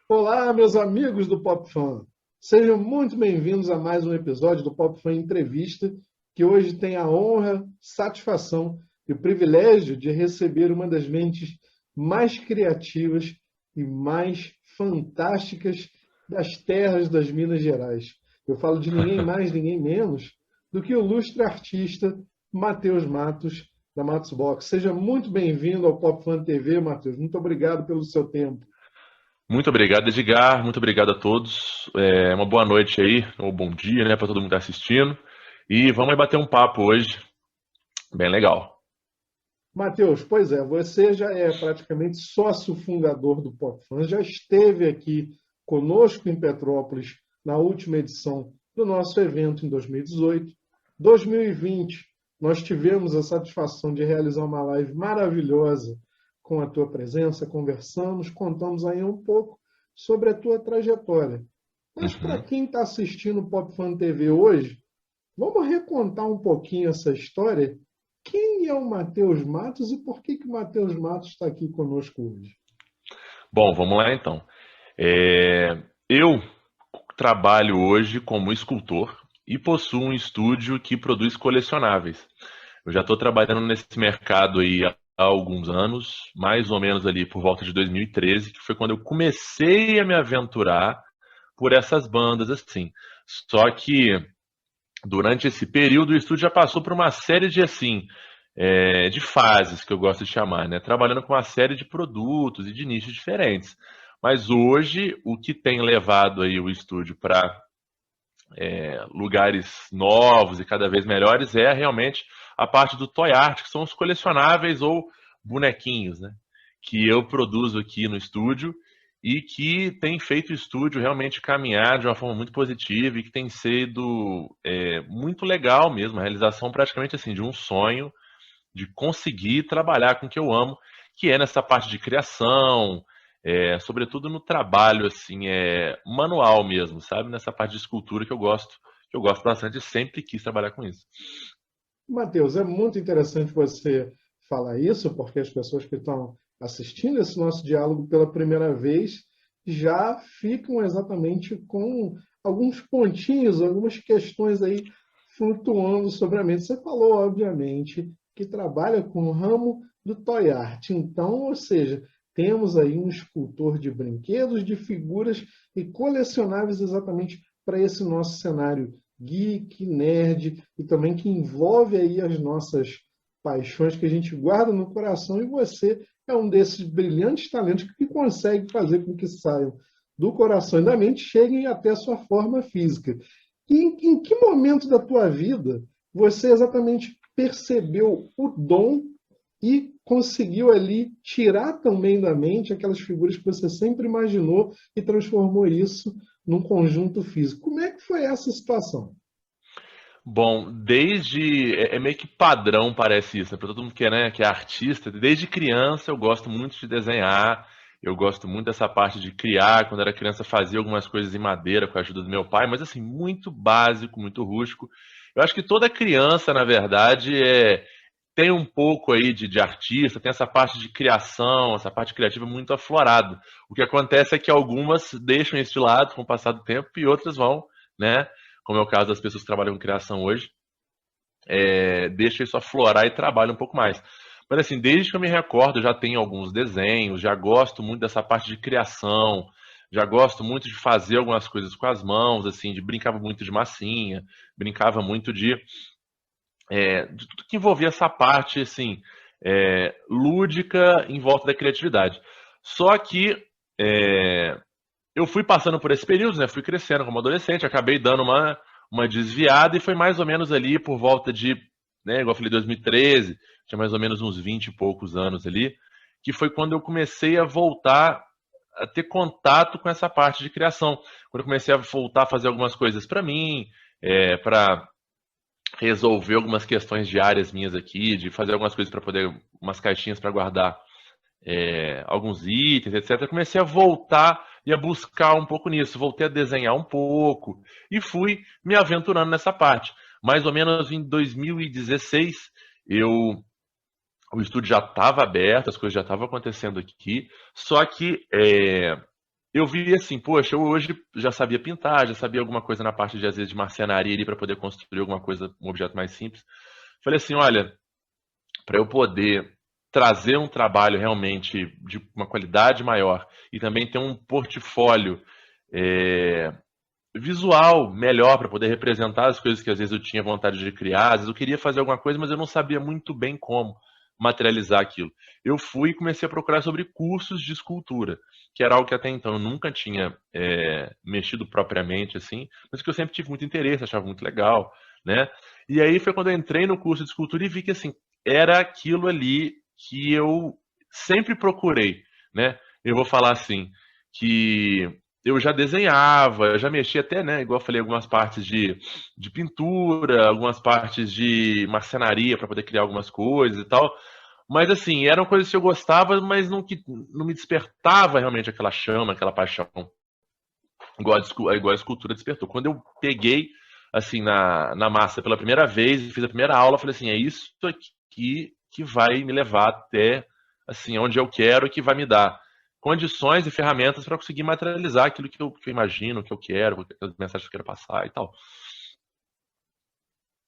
Olá, meus amigos do Pop Fan. Sejam muito bem-vindos a mais um episódio do Pop Fan Entrevista, que hoje tem a honra, satisfação e o privilégio de receber uma das mentes mais criativas e mais fantásticas das terras das Minas Gerais. Eu falo de ninguém mais, ninguém menos do que o ilustre artista Matheus Matos, da Matos Box. Seja muito bem-vindo ao Pop Fan TV, Matheus. Muito obrigado pelo seu tempo. Muito obrigado, Edgar. Muito obrigado a todos. Uma boa noite aí, ou bom dia, né, para todo mundo que está assistindo. E vamos aí bater um papo hoje, bem legal. Matheus, pois é, você já é praticamente sócio fundador do PopFan, já esteve aqui conosco em Petrópolis na última edição do nosso evento em 2018. 2020, nós tivemos a satisfação de realizar uma live maravilhosa com a tua presença, conversamos, contamos aí um pouco sobre a tua trajetória. Mas para Uhum. quem está assistindo o PopFan TV hoje, vamos recontar um pouquinho essa história. Quem é o Matheus Matos e por que o Matheus Matos está aqui conosco hoje? Bom, vamos lá então. Eu trabalho hoje como escultor e possuo um estúdio que produz colecionáveis. Eu já estou trabalhando nesse mercado aí há alguns anos, mais ou menos ali por volta de 2013, que foi quando eu comecei a me aventurar por essas bandas assim. Só que durante esse período, o estúdio já passou por uma série de assim de fases que eu gosto de chamar, né? Trabalhando com uma série de produtos e de nichos diferentes. Mas hoje o que tem levado aí o estúdio para lugares novos e cada vez melhores é realmente a parte do toy art, que são os colecionáveis ou bonequinhos, né? Que eu produzo aqui no estúdio e que tem feito o estúdio realmente caminhar de uma forma muito positiva e que tem sido muito legal mesmo, a realização praticamente assim de um sonho de conseguir trabalhar com o que eu amo, que é nessa parte de criação, sobretudo no trabalho assim, manual mesmo, sabe? Nessa parte de escultura que eu gosto bastante e sempre quis trabalhar com isso. Matheus, é muito interessante você falar isso, porque as pessoas que estão assistindo esse nosso diálogo pela primeira vez já ficam exatamente com alguns pontinhos, algumas questões aí flutuando sobre a mente. Você falou, obviamente, que trabalha com o ramo do toy art. Então, ou seja, temos aí um escultor de brinquedos, de figuras e colecionáveis exatamente para esse nosso cenário geek, nerd e também que envolve aí as nossas paixões que a gente guarda no coração e você é um desses brilhantes talentos que consegue fazer com que saiam do coração e da mente cheguem até a sua forma física. E em que momento da tua vida você exatamente percebeu o dom e conseguiu ali tirar também da mente aquelas figuras que você sempre imaginou e transformou isso num conjunto físico? Como é que foi essa situação? Bom, é meio que padrão parece isso, né? Para todo mundo que é artista, desde criança eu gosto muito de desenhar, eu gosto muito dessa parte de criar. Quando era criança fazia algumas coisas em madeira com a ajuda do meu pai, mas assim, muito básico, muito rústico. Eu acho que toda criança, na verdade, tem um pouco aí de artista, tem essa parte de criação, essa parte criativa muito aflorada. O que acontece é que algumas deixam isso de lado com o passar do tempo e outras vão, né? Como é o caso das pessoas que trabalham com criação hoje, deixa isso aflorar e trabalha um pouco mais. Mas assim, desde que eu me recordo, eu já tenho alguns desenhos, já gosto muito dessa parte de criação, já gosto muito de fazer algumas coisas com as mãos, assim, brincava muito de massinha, brincava muito de tudo que envolvia essa parte, assim, lúdica em volta da criatividade. Só que é, eu fui passando por esse período, né? Fui crescendo como adolescente, acabei dando uma desviada e foi mais ou menos ali por volta de, né, igual eu falei, 2013, tinha mais ou menos uns 20 e poucos anos ali, que foi quando eu comecei a voltar a ter contato com essa parte de criação. Quando eu comecei a voltar a fazer algumas coisas para mim, para resolver algumas questões diárias minhas aqui, de fazer algumas coisas para poder, umas caixinhas para guardar alguns itens, etc. Eu comecei a voltar e a buscar um pouco nisso. Voltei a desenhar um pouco e fui me aventurando nessa parte. Mais ou menos em 2016, eu, o estúdio já estava aberto, as coisas já estavam acontecendo aqui, só que eu vi assim, poxa, eu hoje já sabia pintar, já sabia alguma coisa na parte de, às vezes, de marcenaria ali para poder construir alguma coisa, um objeto mais simples. Falei assim, olha, para eu poder trazer um trabalho realmente de uma qualidade maior e também ter um portfólio é, visual melhor para poder representar as coisas que às vezes eu tinha vontade de criar, às vezes eu queria fazer alguma coisa, mas eu não sabia muito bem como materializar aquilo. Eu fui e comecei a procurar sobre cursos de escultura, que era algo que até então eu nunca tinha mexido propriamente assim, mas que eu sempre tive muito interesse, achava muito legal, né? E aí foi quando eu entrei no curso de escultura e vi que assim era aquilo ali que eu sempre procurei, né? Eu vou falar assim que eu já desenhava, eu já mexia até, né, igual eu falei, algumas partes de pintura, algumas partes de marcenaria para poder criar algumas coisas e tal. Mas assim, eram coisas que eu gostava, mas não, que, não me despertava realmente aquela chama, aquela paixão, igual a escultura despertou. Quando eu peguei, assim, na massa pela primeira vez, fiz a primeira aula, eu falei assim, é isso aqui que vai me levar até, assim, onde eu quero e que vai me dar condições e ferramentas para conseguir materializar aquilo que eu imagino, que eu quero, as mensagens que eu quero passar e tal.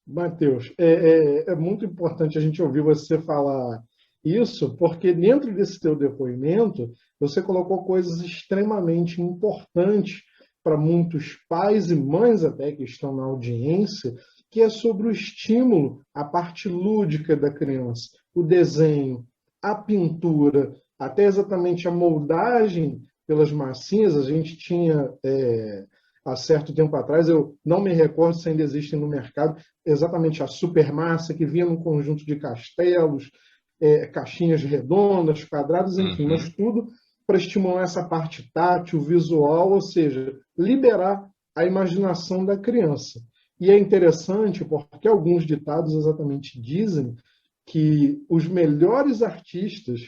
Matheus, é muito importante a gente ouvir você falar isso, porque dentro desse teu depoimento, você colocou coisas extremamente importantes para muitos pais e mães até que estão na audiência, que é sobre o estímulo, a parte lúdica da criança, o desenho, a pintura, até exatamente a moldagem pelas massinhas. A gente tinha, há certo tempo atrás, eu não me recordo se ainda existem no mercado, exatamente a supermassa, que vinha num conjunto de castelos, caixinhas redondas, quadradas, enfim, mas Uhum. tudo para estimular essa parte tátil, visual, ou seja, liberar a imaginação da criança. E é interessante porque alguns ditados exatamente dizem que os melhores artistas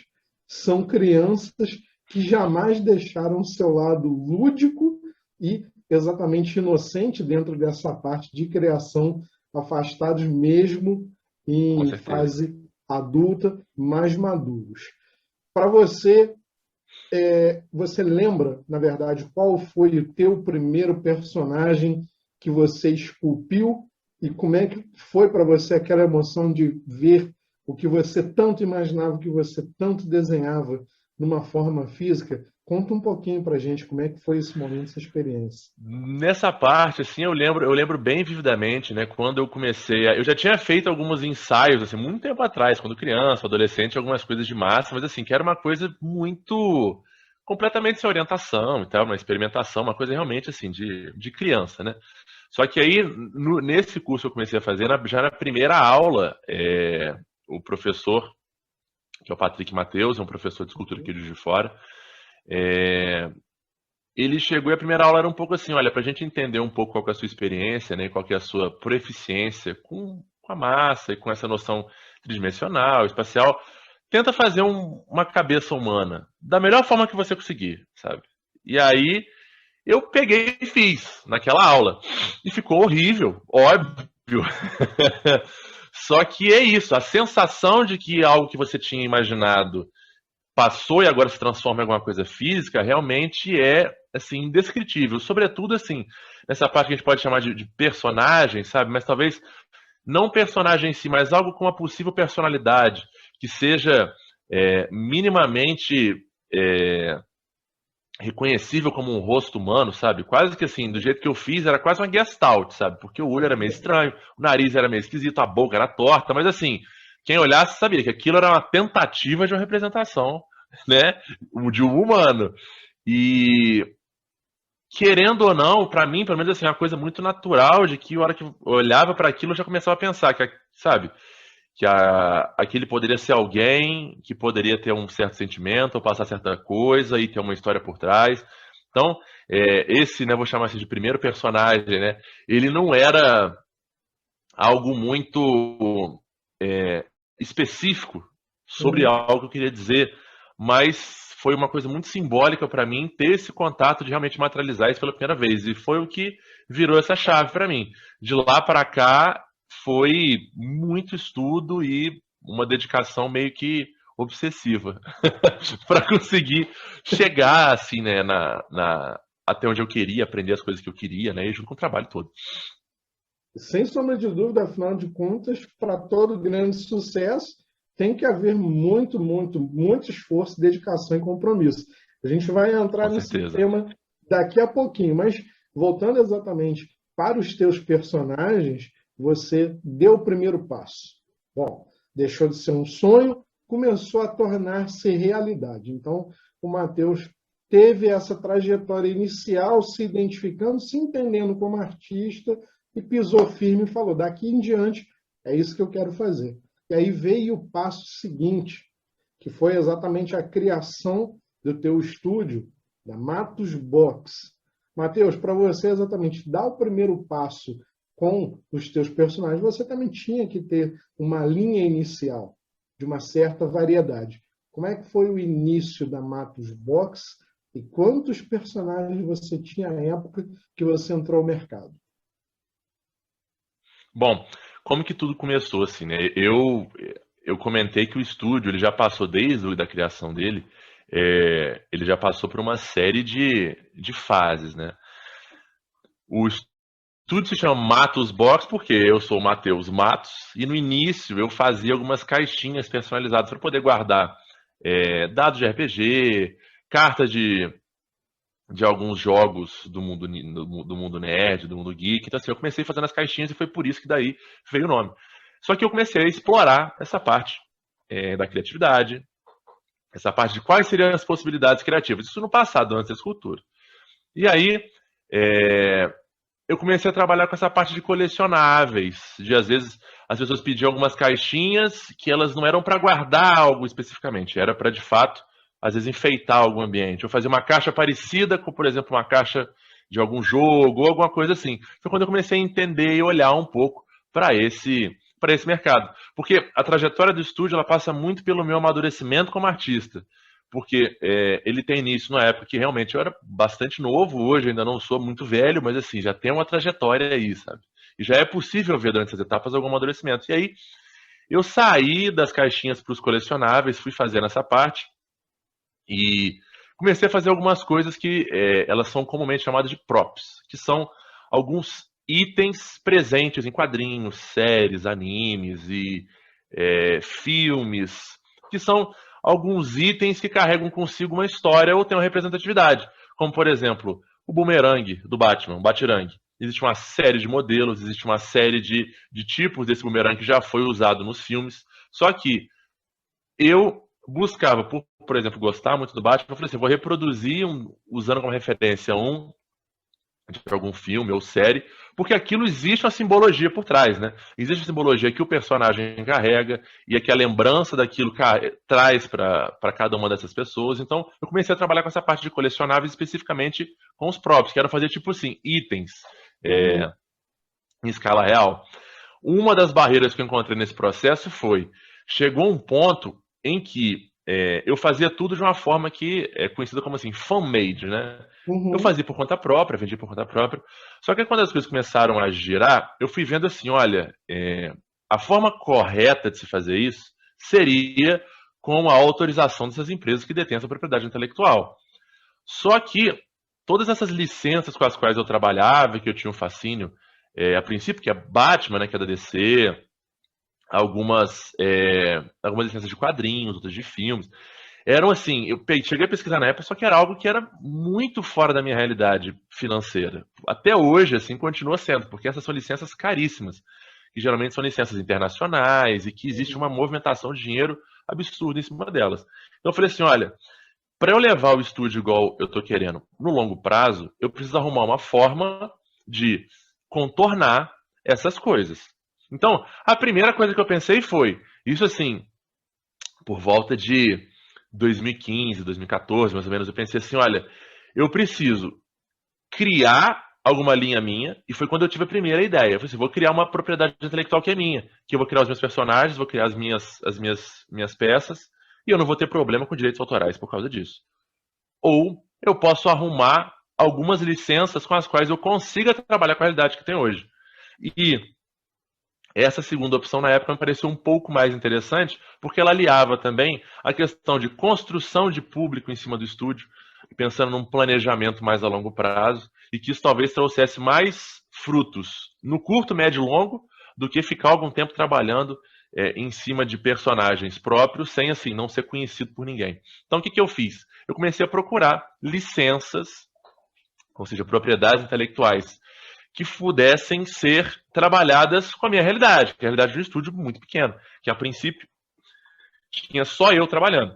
são crianças que jamais deixaram seu lado lúdico e exatamente inocente dentro dessa parte de criação, afastados mesmo Com em certeza. fase adulta, mais maduros. Para você, você lembra, na verdade, qual foi o teu primeiro personagem que você esculpiu e como é que foi para você aquela emoção de ver o que você tanto imaginava, o que você tanto desenhava numa forma física? Conta um pouquinho para a gente como é que foi esse momento, essa experiência. Nessa parte, assim, eu lembro bem vividamente, né, quando eu comecei, eu já tinha feito alguns ensaios, assim, muito tempo atrás, quando criança, adolescente, algumas coisas de massa, mas assim, que era uma coisa muito, completamente sem orientação e tal, uma experimentação, uma coisa realmente, assim, de criança, né. Só que aí, nesse curso que eu comecei a fazer, já na primeira aula, o professor, que é o Patrick Mateus, é um professor de escultura aqui de Juiz de Fora, é, ele chegou e a primeira aula era um pouco assim, olha, para a gente entender um pouco qual que é a sua experiência, né, qual que é a sua proficiência com a massa e com essa noção tridimensional, espacial, tenta fazer uma cabeça humana da melhor forma que você conseguir, sabe? E aí eu peguei e fiz naquela aula. E ficou horrível, óbvio. Só que é isso, a sensação de que algo que você tinha imaginado passou e agora se transforma em alguma coisa física, realmente é assim indescritível. Sobretudo assim, nessa parte que a gente pode chamar de personagem, sabe? Mas talvez não personagem em si, mas algo com uma possível personalidade que seja minimamente é, reconhecível como um rosto humano, sabe? Quase que assim, do jeito que eu fiz, era quase uma gestalt, sabe? Porque o olho era meio estranho, o nariz era meio esquisito, a boca era torta, mas assim, quem olhasse sabia que aquilo era uma tentativa de uma representação, né, de um humano. E querendo ou não, pra mim, pelo menos assim, é uma coisa muito natural de que a hora que eu olhava para aquilo, eu já começava a pensar que, sabe, que aquele poderia ser alguém que poderia ter um certo sentimento ou passar certa coisa e ter uma história por trás. Então, esse, né, vou chamar assim de primeiro personagem, né, ele não era algo muito específico sobre Uhum. algo que eu queria dizer, mas foi uma coisa muito simbólica para mim ter esse contato de realmente materializar isso pela primeira vez, e foi o que virou essa chave para mim. De lá para cá foi muito estudo e uma dedicação meio que obsessiva para conseguir chegar assim, né, até onde eu queria, aprender as coisas que eu queria, né, e junto com o trabalho todo. Sem sombra de dúvida, afinal de contas, para todo grande sucesso, tem que haver muito esforço, dedicação e compromisso. A gente vai entrar Com nesse certeza. tema daqui a pouquinho, mas voltando exatamente para os teus personagens, você deu o primeiro passo. Bom, deixou de ser um sonho, começou a tornar-se realidade. Então, o Matheus teve essa trajetória inicial, se identificando, se entendendo como artista, e pisou firme e falou: daqui em diante é isso que eu quero fazer. E aí veio o passo seguinte, que foi exatamente a criação do teu estúdio, da Matos Box. Matheus, para você exatamente dar o primeiro passo com os teus personagens, você também tinha que ter uma linha inicial de uma certa variedade. Como é que foi o início da Matos Box e quantos personagens você tinha à época que você entrou ao mercado? Bom, como que tudo começou assim, né? Eu comentei que o estúdio ele já passou desde a criação dele, ele já passou por uma série de fases, né? O estúdio se chama Matos Box porque eu sou o Matheus Matos e no início eu fazia algumas caixinhas personalizadas para poder guardar dados de RPG, cartas de alguns jogos do mundo nerd, do mundo geek. Então, assim, eu comecei fazendo as caixinhas e foi por isso que daí veio o nome. Só que eu comecei a explorar essa parte da criatividade, essa parte de quais seriam as possibilidades criativas. Isso no passado, antes da escultura. E aí, é, eu comecei a trabalhar com essa parte de colecionáveis, de às vezes as pessoas pediam algumas caixinhas que elas não eram para guardar algo especificamente, era para de fato, às vezes enfeitar algum ambiente. Eu fazia uma caixa parecida com, por exemplo, uma caixa de algum jogo ou alguma coisa assim. Foi quando eu comecei a entender e olhar um pouco para esse mercado, porque a trajetória do estúdio ela passa muito pelo meu amadurecimento como artista. Porque ele tem início na época que realmente eu era bastante novo, hoje ainda não sou muito velho, mas assim, já tem uma trajetória aí, sabe? E já é possível ver durante essas etapas algum amadurecimento. E aí, eu saí das caixinhas para os colecionáveis, fui fazendo essa parte e comecei a fazer algumas coisas que elas são comumente chamadas de props, que são alguns itens presentes em quadrinhos, séries, animes e filmes, que são alguns itens que carregam consigo uma história ou têm uma representatividade, como por exemplo o bumerangue do Batman, o Batirangue. Existe uma série de modelos, existe uma série de tipos desse bumerangue que já foi usado nos filmes, só que eu buscava, por exemplo, gostar muito do Batman, eu falei assim, vou reproduzir usando como referência de algum filme ou série, porque aquilo existe uma simbologia por trás, né? Existe uma simbologia que o personagem carrega e é que a lembrança daquilo traz para cada uma dessas pessoas. Então, eu comecei a trabalhar com essa parte de colecionáveis especificamente com os próprios, que era fazer tipo assim, itens em escala real. Uma das barreiras que eu encontrei nesse processo chegou um ponto em que eu fazia tudo de uma forma que é conhecida como assim, fan-made, né? Eu Uhum. fazia por conta própria, vendia por conta própria. Só que quando as coisas começaram a girar, eu fui vendo assim, olha, a forma correta de se fazer isso seria com a autorização dessas empresas que detêm essa propriedade intelectual. Só que todas essas licenças com as quais eu trabalhava, que eu tinha um fascínio, a princípio, que é Batman, né, que é da DC, algumas licenças de quadrinhos, outras de filmes. Eram assim, eu cheguei a pesquisar na época, só que era algo que era muito fora da minha realidade financeira. Até hoje, assim, continua sendo, porque essas são licenças caríssimas, que geralmente são licenças internacionais e que existe uma movimentação de dinheiro absurda em cima delas. Então eu falei assim, olha, para eu levar o estúdio igual eu estou querendo no longo prazo, eu preciso arrumar uma forma de contornar essas coisas. Então, a primeira coisa que eu pensei foi, isso assim, por volta de 2015, 2014, mais ou menos, eu pensei assim, olha, eu preciso criar alguma linha minha, e foi quando eu tive a primeira ideia. Eu falei assim, vou criar uma propriedade intelectual que é minha, que eu vou criar os meus personagens, vou criar as minhas peças, e eu não vou ter problema com direitos autorais por causa disso. Ou eu posso arrumar algumas licenças com as quais eu consiga trabalhar com a realidade que tem hoje. E essa segunda opção na época me pareceu um pouco mais interessante, porque ela aliava também a questão de construção de público em cima do estúdio, pensando num planejamento mais a longo prazo, e que isso talvez trouxesse mais frutos no curto, médio e longo, do que ficar algum tempo trabalhando em cima de personagens próprios, sem assim não ser conhecido por ninguém. Então o que eu fiz? Eu comecei a procurar licenças, ou seja, propriedades intelectuais, que pudessem ser trabalhadas com a minha realidade, que é a realidade de um estúdio muito pequeno, que a princípio tinha só eu trabalhando.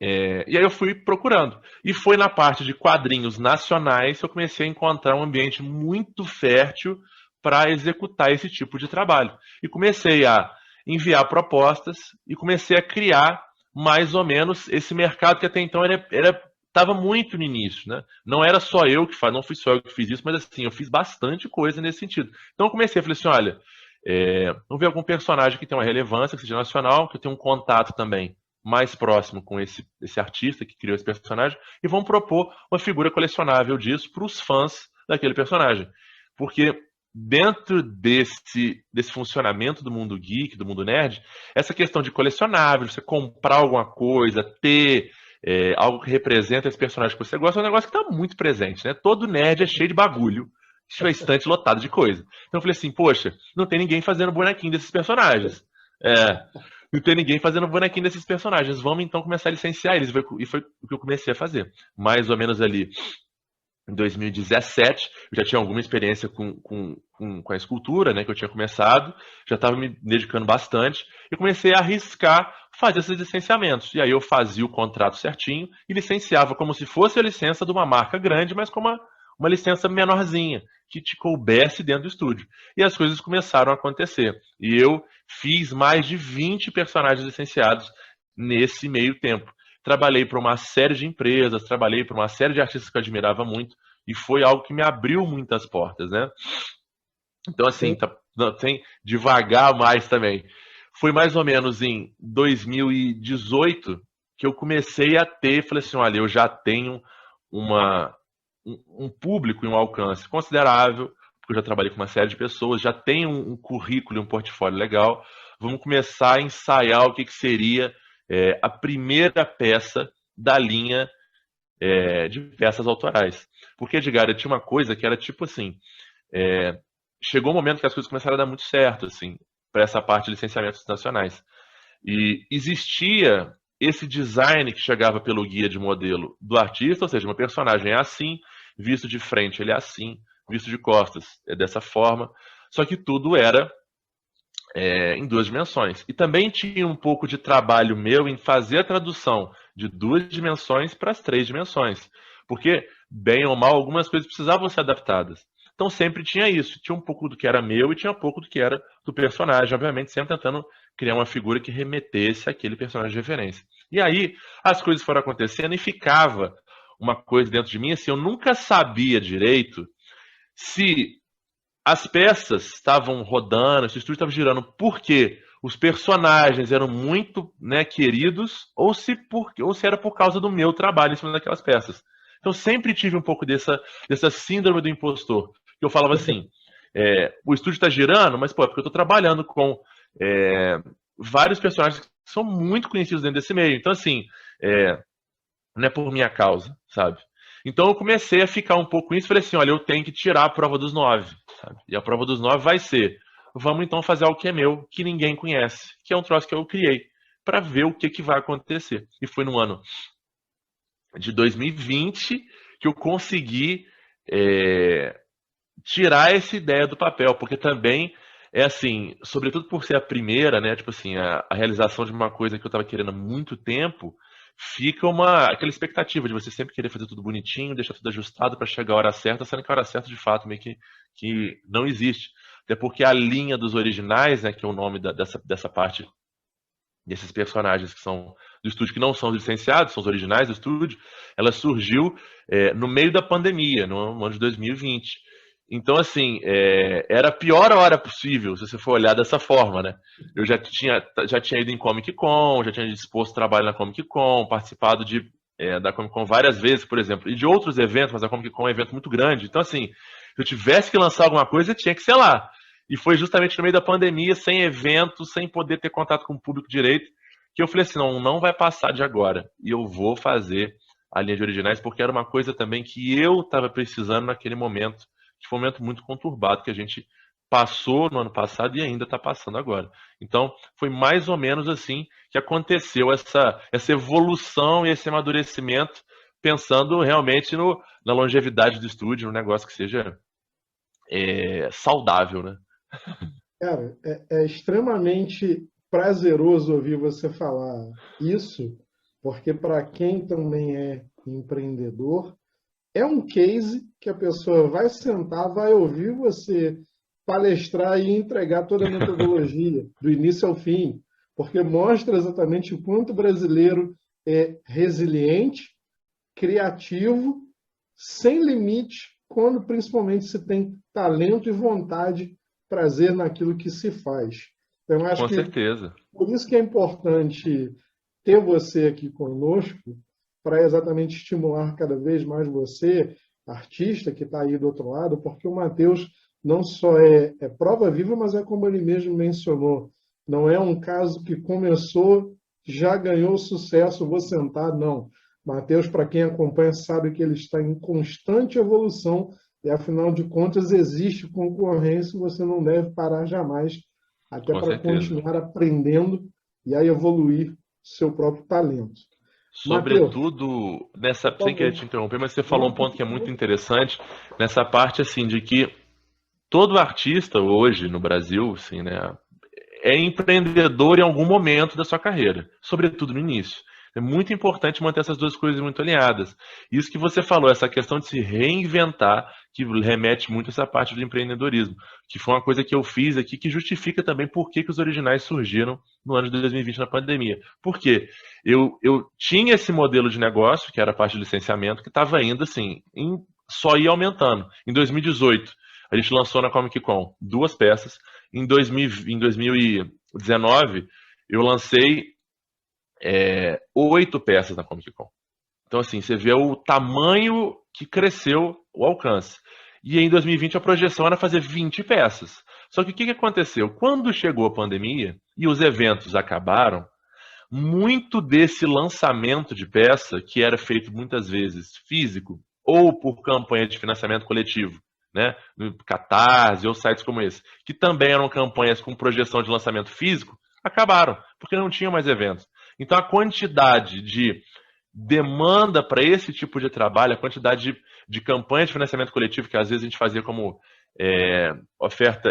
E aí eu fui procurando. E foi na parte de quadrinhos nacionais que eu comecei a encontrar um ambiente muito fértil para executar esse tipo de trabalho. E comecei a enviar propostas e comecei a criar mais ou menos esse mercado que até então estava muito no início, né? Não era só eu que não fui só eu que fiz isso, mas assim, eu fiz bastante coisa nesse sentido. Então eu comecei, falei assim, olha, vamos ver algum personagem que tenha uma relevância, que seja nacional, que eu tenha um contato também mais próximo com esse artista que criou esse personagem, e vão propor uma figura colecionável disso para os fãs daquele personagem. Porque dentro desse funcionamento do mundo geek, do mundo nerd, essa questão de colecionável, você comprar alguma coisa, ter algo que representa esse personagem que você gosta, é um negócio que está muito presente, né? Todo nerd é cheio de bagulho, a estante lotado de coisa. Então eu falei assim, poxa, não tem ninguém fazendo bonequinho desses personagens. Não tem ninguém fazendo bonequinho desses personagens. Vamos então começar a licenciar eles. E foi o que eu comecei a fazer. Mais ou menos ali em 2017, eu já tinha alguma experiência com a escultura, né, que eu tinha começado, já estava me dedicando bastante, e comecei a arriscar fazer esses licenciamentos. E aí eu fazia o contrato certinho e licenciava como se fosse a licença de uma marca grande, mas com uma licença menorzinha, que te coubesse dentro do estúdio. E as coisas começaram a acontecer. E eu fiz mais de 20 personagens licenciados nesse meio tempo. Trabalhei para uma série de empresas, trabalhei para uma série de artistas que eu admirava muito, e foi algo que me abriu muitas portas, né? Então, assim, tem devagar mais também. Foi mais ou menos em 2018 que eu comecei a falei assim, olha, eu já tenho um público e um alcance considerável, porque eu já trabalhei com uma série de pessoas, já tenho um currículo e um portfólio legal, vamos começar a ensaiar o que seria a primeira peça da linha de peças autorais. Porque, Edgar, tinha uma coisa que era tipo assim, chegou um momento que as coisas começaram a dar muito certo, assim, para essa parte de licenciamentos nacionais. E existia esse design que chegava pelo guia de modelo do artista, ou seja, uma personagem é assim, visto de frente ele é assim, visto de costas é dessa forma, só que tudo era em 2 dimensões. E também tinha um pouco de trabalho meu em fazer a tradução de 2 dimensões para as 3 dimensões. Porque, bem ou mal, algumas coisas precisavam ser adaptadas. Então sempre tinha isso. Tinha um pouco do que era meu e tinha um pouco do que era do personagem. Obviamente, sempre tentando criar uma figura que remetesse àquele personagem de referência. E aí, as coisas foram acontecendo e ficava uma coisa dentro de mim, assim, eu nunca sabia direito se as peças estavam rodando, se o estúdio estava girando porque os personagens eram muito, né, queridos, ou se era por causa do meu trabalho em cima daquelas peças. Então sempre tive um pouco dessa síndrome do impostor. Eu falava assim, o estúdio está girando, mas pô, é porque eu estou trabalhando com vários personagens que são muito conhecidos dentro desse meio. Então assim, não é por minha causa, sabe? Então eu comecei a ficar um pouco com isso, falei assim, olha, eu tenho que tirar a prova dos 9, sabe? E a prova dos 9 vai ser, vamos então fazer algo que é meu, que ninguém conhece, que é um troço que eu criei, para ver o que vai acontecer. E foi no ano de 2020 que eu consegui tirar essa ideia do papel, porque também é assim, sobretudo por ser a primeira, né, tipo assim, a realização de uma coisa que eu estava querendo há muito tempo, fica aquela expectativa de você sempre querer fazer tudo bonitinho, deixar tudo ajustado para chegar a hora certa, sendo que a hora certa de fato meio que não existe. Até porque a linha dos originais, né, que é o nome dessa parte desses personagens que são do estúdio, que não são os licenciados, são os originais do estúdio, ela surgiu no meio da pandemia, no ano de 2020. Então, assim, era a pior hora possível, se você for olhar dessa forma, né? Eu já tinha ido em Comic Con, já tinha disposto trabalho na Comic Con, participado da Comic Con várias vezes, por exemplo, e de outros eventos, mas a Comic Con é um evento muito grande. Então, assim, se eu tivesse que lançar alguma coisa, tinha que ser lá. E foi justamente no meio da pandemia, sem evento, sem poder ter contato com o público direito, que eu falei assim, não, não vai passar de agora. E eu vou fazer a linha de originais, porque era uma coisa também que eu estava precisando naquele momento, que foi um momento muito conturbado que a gente passou no ano passado e ainda está passando agora. Então, foi mais ou menos assim que aconteceu essa evolução e esse amadurecimento, pensando realmente na longevidade do estúdio, um negócio que seja saudável, né? Cara, é extremamente prazeroso ouvir você falar isso, porque para quem também é empreendedor, é um case que a pessoa vai sentar, vai ouvir você palestrar e entregar toda a metodologia, do início ao fim, porque mostra exatamente o quanto o brasileiro é resiliente, criativo, sem limite, quando principalmente se tem talento e vontade, prazer naquilo que se faz. Então, eu acho Com que certeza. por isso que é importante ter você aqui conosco, para exatamente estimular cada vez mais você, artista que está aí do outro lado, porque o Matheus não só é prova viva, mas é como ele mesmo mencionou, não é um caso que começou, já ganhou sucesso, vou sentar, não. Matheus, para quem acompanha, sabe que ele está em constante evolução e, afinal de contas, existe concorrência e você não deve parar jamais, até Com para certeza. continuar aprendendo e a evoluir seu próprio talento. Matheus, Sobretudo, por sem querer favor. te interromper, mas você falou Não, um ponto que é muito por interessante, nessa parte assim de que todo artista hoje no Brasil, assim, né, é empreendedor em algum momento da sua carreira, sobretudo no início. É muito importante manter essas duas coisas muito alinhadas. Isso que você falou, essa questão de se reinventar, que remete muito a essa parte do empreendedorismo, que foi uma coisa que eu fiz aqui que justifica também por que os originais surgiram no ano de 2020 na pandemia. Por quê? Eu tinha esse modelo de negócio, que era a parte de licenciamento, que estava indo assim, só ia aumentando. Em 2018, a gente lançou na Comic Con 2 peças. Em 2019, eu lancei 8 peças na Comic Con. Então, assim, você vê o tamanho que cresceu o alcance. E em 2020 a projeção era fazer 20 peças. Só que o que aconteceu? Quando chegou a pandemia e os eventos acabaram, muito desse lançamento de peça, que era feito muitas vezes físico ou por campanha de financiamento coletivo, né, no Catarse ou sites como esse, que também eram campanhas com projeção de lançamento físico, acabaram, porque não tinha mais eventos. Então a quantidade de demanda para esse tipo de trabalho, a quantidade de campanha de financiamento coletivo, que às vezes a gente fazia como oferta,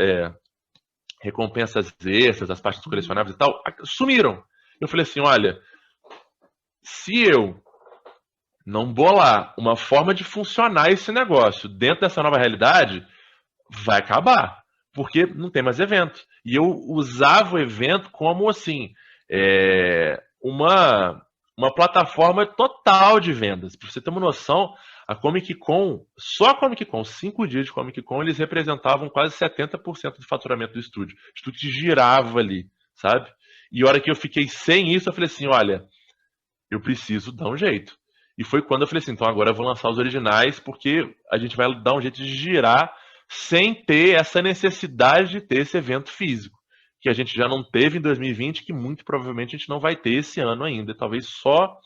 recompensas extras, as partes colecionáveis e tal, sumiram. Eu falei assim, olha, se eu não bolar uma forma de funcionar esse negócio dentro dessa nova realidade, vai acabar, porque não tem mais evento. E eu usava o evento como assim, uma plataforma total de vendas. Para você ter uma noção, a Comic Con, só a Comic Con, 5 dias de Comic Con, eles representavam quase 70% do faturamento do estúdio. O estúdio girava ali, sabe? E a hora que eu fiquei sem isso, eu falei assim, olha, eu preciso dar um jeito. E foi quando eu falei assim, então agora eu vou lançar os originais, porque a gente vai dar um jeito de girar sem ter essa necessidade de ter esse evento físico, que a gente já não teve em 2020, que muito provavelmente a gente não vai ter esse ano ainda, talvez só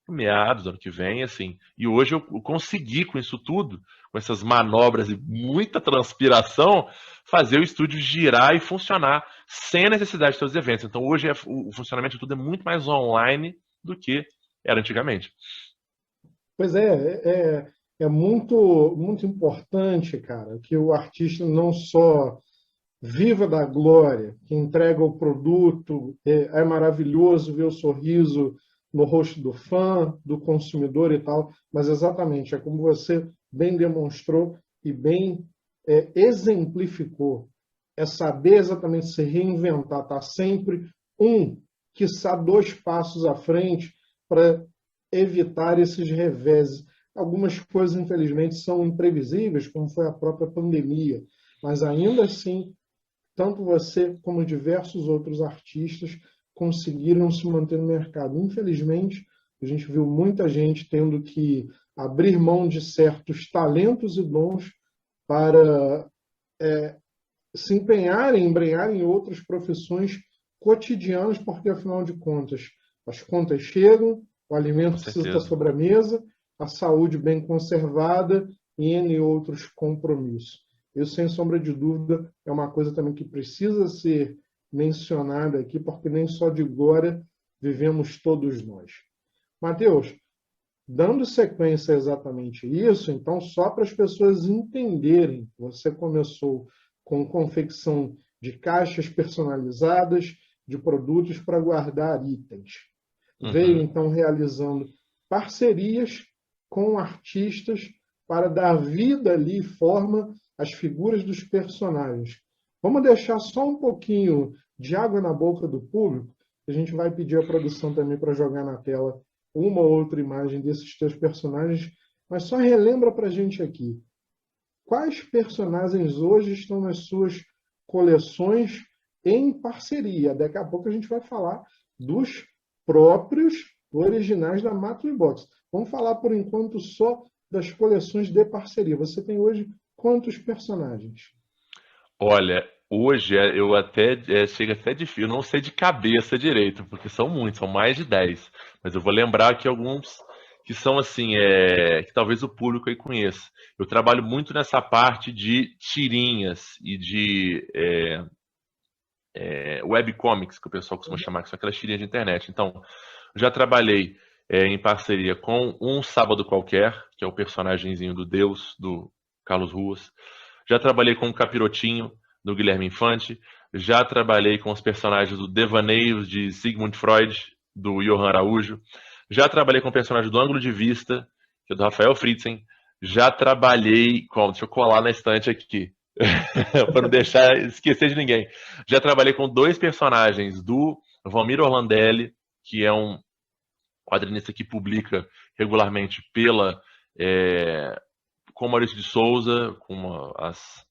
meados do ano que vem, assim. E hoje eu consegui com isso tudo, com essas manobras e muita transpiração, fazer o estúdio girar e funcionar sem a necessidade de ter os eventos. Então hoje o funcionamento de tudo é muito mais online do que era antigamente. Pois é muito, muito importante, cara, que o artista não só viva da glória, que entrega o produto, é maravilhoso ver o sorriso no rosto do fã, do consumidor e tal, mas exatamente, é como você bem demonstrou e bem exemplificou, é saber exatamente se reinventar, estar sempre quiçá 2 passos à frente para evitar esses reveses. Algumas coisas, infelizmente, são imprevisíveis, como foi a própria pandemia, mas ainda assim tanto você como diversos outros artistas conseguiram se manter no mercado. Infelizmente, a gente viu muita gente tendo que abrir mão de certos talentos e dons para se empenharem, embrenharem em outras profissões cotidianas, porque, afinal de contas, as contas chegam, o Com alimento precisa estar certeza. sobre a mesa, a saúde bem conservada e N outros compromissos. Isso, sem sombra de dúvida, é uma coisa também que precisa ser mencionada aqui, porque nem só de glória vivemos todos nós. Mateus, dando sequência a exatamente isso, então, só para as pessoas entenderem, você começou com confecção de caixas personalizadas de produtos para guardar itens. Veio, Uhum. então, realizando parcerias com artistas para dar vida ali, forma às figuras dos personagens. Vamos deixar só um pouquinho de água na boca do público, a gente vai pedir à produção também para jogar na tela uma ou outra imagem desses teus personagens, mas só relembra para a gente aqui, quais personagens hoje estão nas suas coleções em parceria? Daqui a pouco a gente vai falar dos próprios originais da Matui Box. Vamos falar por enquanto só das coleções de parceria. Você tem hoje quantos personagens? Olha, hoje eu até chega até difícil, eu não sei de cabeça direito, porque são muitos, são mais de 10. Mas eu vou lembrar aqui alguns que são assim, que talvez o público aí conheça. Eu trabalho muito nessa parte de tirinhas e de webcomics, que o pessoal costuma chamar, que são aquelas tirinhas de internet. Então, já trabalhei em parceria com Um Sábado Qualquer, que é o personagemzinho do Deus, do Carlos Ruas. Já trabalhei com o Capirotinho, do Guilherme Infante. Já trabalhei com os personagens do Devaneios, de Sigmund Freud, do Johan Araújo. Já trabalhei com o personagem do Ângulo de Vista, que é do Rafael Fritzen. Já trabalhei com... Deixa eu colar na estante aqui, para não deixar esquecer de ninguém. Já trabalhei com dois personagens do Valmir Orlandelli, que é um quadrinista que publica regularmente pela com Maurício de Souza, com as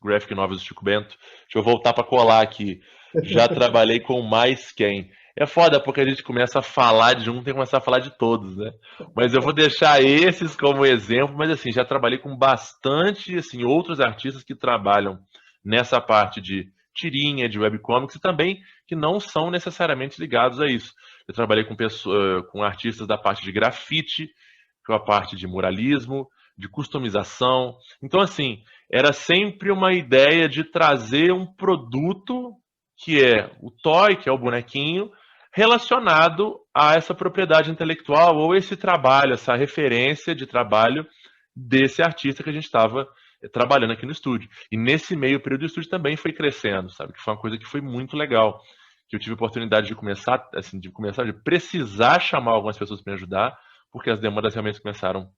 graphic novels do Chico Bento. Deixa eu voltar para colar aqui. Já trabalhei com mais quem? É foda porque a gente começa a falar de um, tem que começar a falar de todos, né? Mas eu vou deixar esses como exemplo, mas assim, já trabalhei com bastante assim, outros artistas que trabalham nessa parte de tirinha, de webcomics e também que não são necessariamente ligados a isso. Eu trabalhei com artistas da parte de grafite, com a parte de muralismo, de customização. Então, assim, era sempre uma ideia de trazer um produto que é o toy, que é o bonequinho, relacionado a essa propriedade intelectual ou esse trabalho, essa referência de trabalho desse artista que a gente estava trabalhando aqui no estúdio. E nesse meio período o estúdio também foi crescendo, sabe? Que foi uma coisa que foi muito legal. Que eu tive a oportunidade de começar, assim, de precisar chamar algumas pessoas para me ajudar, porque as demandas realmente começaram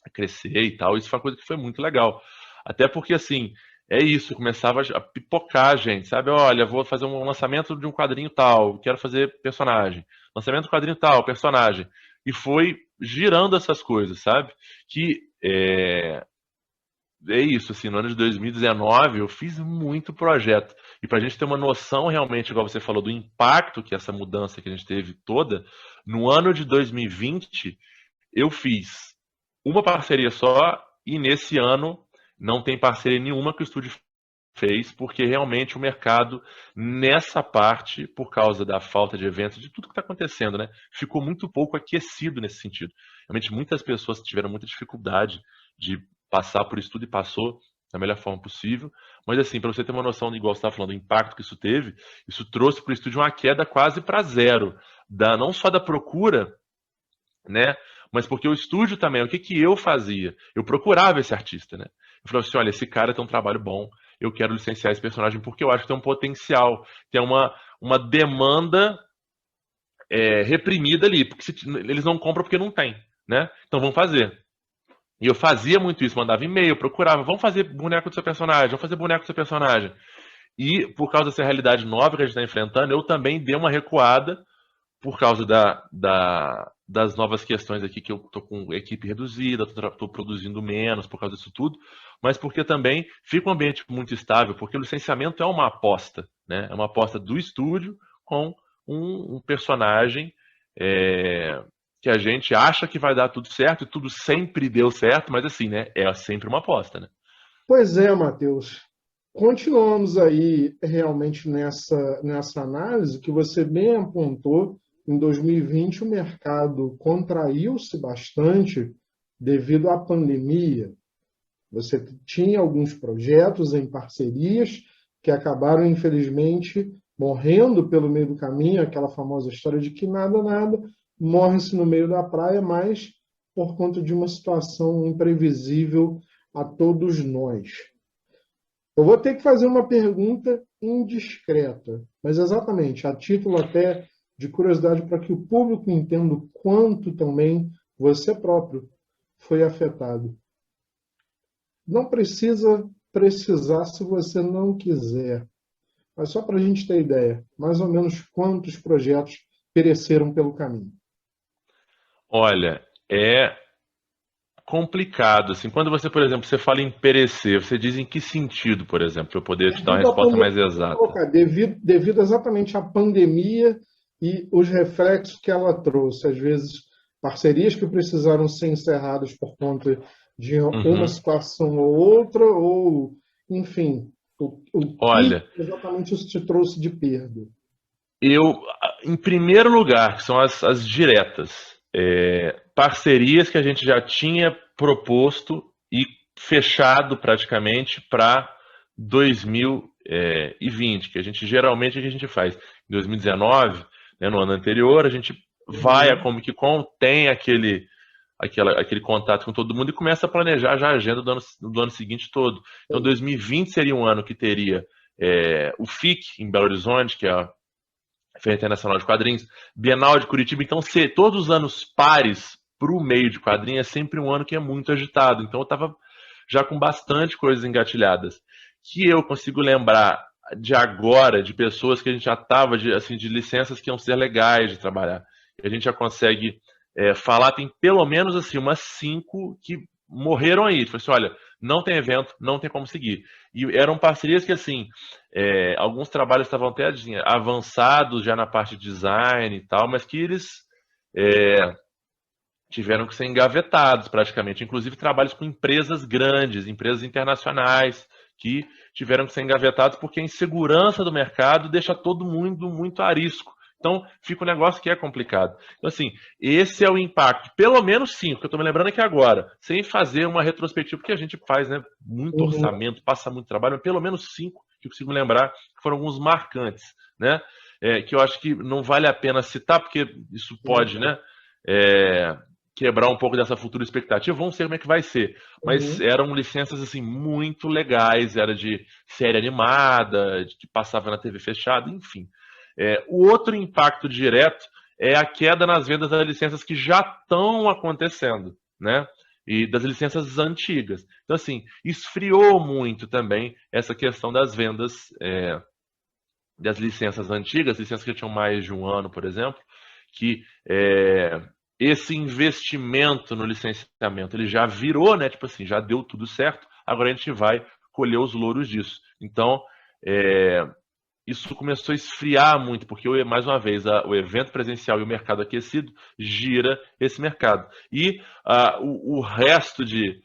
a crescer e tal. Isso foi uma coisa que foi muito legal. Até porque, assim, é isso, começava a pipocar, gente, sabe? Olha, vou fazer um lançamento de um quadrinho tal, quero fazer personagem. Lançamento do quadrinho tal, personagem. E foi girando essas coisas, sabe? Que é isso, assim, no ano de 2019 eu fiz muito projeto. E para a gente ter uma noção realmente, igual você falou, do impacto que essa mudança que a gente teve toda, no ano de 2020 eu fiz uma parceria só e nesse ano não tem parceria nenhuma que o estúdio fez, porque realmente o mercado nessa parte, por causa da falta de eventos, de tudo que está acontecendo, né, ficou muito pouco aquecido nesse sentido. Realmente muitas pessoas tiveram muita dificuldade de passar por isso tudo e passou da melhor forma possível. Mas assim, para você ter uma noção de igual você estava falando, do impacto que isso teve, isso trouxe para o estúdio uma queda quase para zero, não só da procura, né? Mas porque o estúdio também, o que que eu fazia? Eu procurava esse artista, né? Eu falava assim, olha, esse cara tem um trabalho bom, eu quero licenciar esse personagem porque eu acho que tem um potencial, tem uma demanda reprimida ali, porque eles não compram porque não tem, né? Então vamos fazer. E eu fazia muito isso, mandava e-mail, procurava, vamos fazer boneco do seu personagem, vamos fazer boneco do seu personagem. E por causa dessa realidade nova que a gente está enfrentando, eu também dei uma recuada por causa das novas questões aqui, que eu tô com equipe reduzida, tô produzindo menos por causa disso tudo, mas porque também fica um ambiente muito estável, porque o licenciamento é uma aposta, né? É uma aposta do estúdio com um personagem que a gente acha que vai dar tudo certo, e tudo sempre deu certo, mas assim, né? É sempre uma aposta, né? Pois é, Matheus. Continuamos aí realmente nessa análise que você bem apontou. Em 2020, o mercado contraiu-se bastante devido à pandemia. Você tinha alguns projetos em parcerias que acabaram, infelizmente, morrendo pelo meio do caminho, aquela famosa história de que nada, nada, morre-se no meio da praia, mas por conta de uma situação imprevisível a todos nós. Eu vou ter que fazer uma pergunta indiscreta, mas exatamente a título até de curiosidade para que o público entenda o quanto também você próprio foi afetado. Não precisa precisar se você não quiser, mas só para a gente ter ideia, mais ou menos quantos projetos pereceram pelo caminho. Olha, é complicado, assim. Quando você, por exemplo, você fala em perecer, você diz em que sentido, por exemplo, para eu poder te dar uma Devido à resposta pandemia, mais exata? devido exatamente à pandemia e os reflexos que ela trouxe, às vezes parcerias que precisaram ser encerradas por conta de uma Uhum. situação ou outra, ou, enfim, o que Olha, exatamente isso te trouxe de perda. eu, em primeiro lugar, que são as diretas, parcerias que a gente já tinha proposto e fechado praticamente para 2020, que a gente geralmente o que a gente faz em 2019, né, no ano anterior, a gente vai à Uhum. Comic Con, tem aquele contato com todo mundo e começa a planejar já a agenda do ano seguinte todo. Então, 2020 seria um ano que teria o FIC em Belo Horizonte, que é a Feira Internacional de Quadrinhos, Bienal de Curitiba. Então, ser todos os anos pares para o meio de quadrinhos é sempre um ano que é muito agitado. Então, eu estava já com bastante coisas engatilhadas. Que eu consigo lembrar de agora, de pessoas que a gente já estava, assim, de licenças que iam ser legais de trabalhar. E a gente já consegue falar, tem pelo menos assim, umas 5 que morreram aí. Tipo assim, olha, não tem evento, não tem como seguir. E eram parcerias que, assim, alguns trabalhos estavam até assim, avançados já na parte de design e tal, mas que eles é, tiveram que ser engavetados praticamente. Inclusive trabalhos com empresas grandes, empresas internacionais, que tiveram que ser engavetados porque a insegurança do mercado deixa todo mundo muito arisco. Então, fica um negócio que é complicado. Então, assim, esse é o impacto. Pelo menos 5, que eu estou me lembrando aqui agora, sem fazer uma retrospectiva, porque a gente faz, né, muito Uhum. orçamento, passa muito trabalho, mas pelo menos 5 que eu consigo me lembrar, que foram alguns marcantes, né? Que eu acho que não vale a pena citar, porque isso pode, Legal. né? é, Quebrar um pouco dessa futura expectativa. Vamos ver como é que vai ser. Mas Uhum. eram licenças assim muito legais, era de série animada, que passava na TV fechada, enfim. O outro impacto direto é a queda nas vendas das licenças que já estão acontecendo, né? E das licenças antigas. Então, assim, esfriou muito também essa questão das vendas das licenças antigas, licenças que tinham mais de um ano, por exemplo, que esse investimento no licenciamento ele já virou, né? Tipo assim, já deu tudo certo. Agora a gente vai colher os louros disso. Então, é, isso começou a esfriar muito, porque mais uma vez o evento presencial e o mercado aquecido gira esse mercado. E o resto de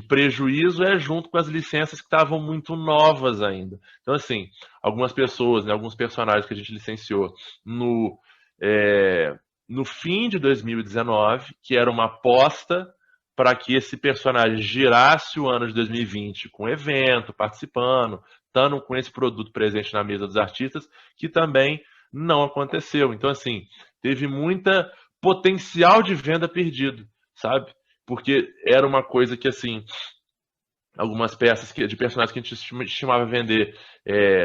prejuízo é junto com as licenças que estavam muito novas ainda. Então, assim, algumas pessoas, né, alguns personagens que a gente licenciou no, é, no fim de 2019, que era uma aposta para que esse personagem girasse o ano de 2020 com evento, participando, estando com esse produto presente na mesa dos artistas, que também não aconteceu. Então, assim, teve muita potencial de venda perdido, sabe? Porque era uma coisa que, assim, algumas peças de personagens que a gente estimava vender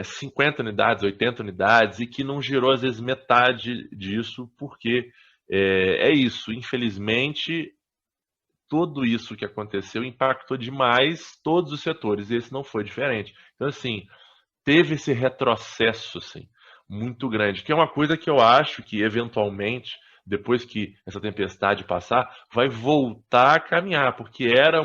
50 unidades, 80 unidades, e que não girou, às vezes, metade disso, porque é isso. Infelizmente, tudo isso que aconteceu impactou demais todos os setores, e esse não foi diferente. Então, assim, teve esse retrocesso assim, muito grande, que é uma coisa que eu acho que eventualmente, depois que essa tempestade passar, vai voltar a caminhar, porque era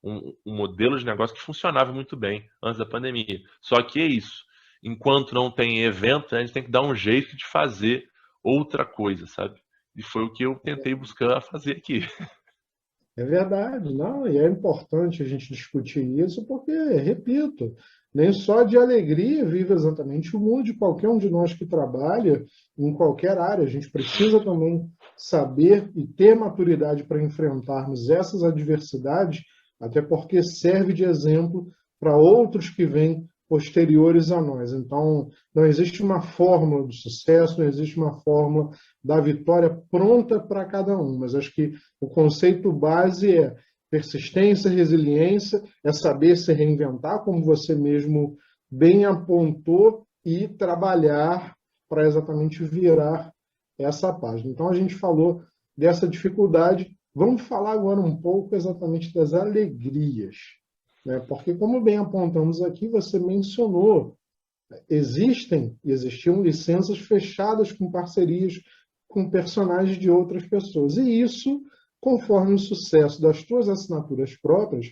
um modelo de negócio que funcionava muito bem antes da pandemia. Só que é isso. Enquanto não tem evento, a gente tem que dar um jeito de fazer outra coisa, sabe? E foi o que eu tentei buscar fazer aqui. É verdade, não, e é importante a gente discutir isso, porque, repito, nem só de alegria vive exatamente o mundo de qualquer um de nós que trabalha em qualquer área. A gente precisa também saber e ter maturidade para enfrentarmos essas adversidades, até porque serve de exemplo para outros que vêm posteriores a nós. Então, não existe uma fórmula do sucesso, não existe uma fórmula da vitória pronta para cada um, mas acho que o conceito base é persistência, resiliência, é saber se reinventar, como você mesmo bem apontou, e trabalhar para exatamente virar essa página. Então, a gente falou dessa dificuldade. Vamos falar agora um pouco exatamente das alegrias, né? Porque, como bem apontamos aqui, você mencionou, existiam licenças fechadas com parcerias com personagens de outras pessoas. E isso, conforme o sucesso das suas assinaturas próprias,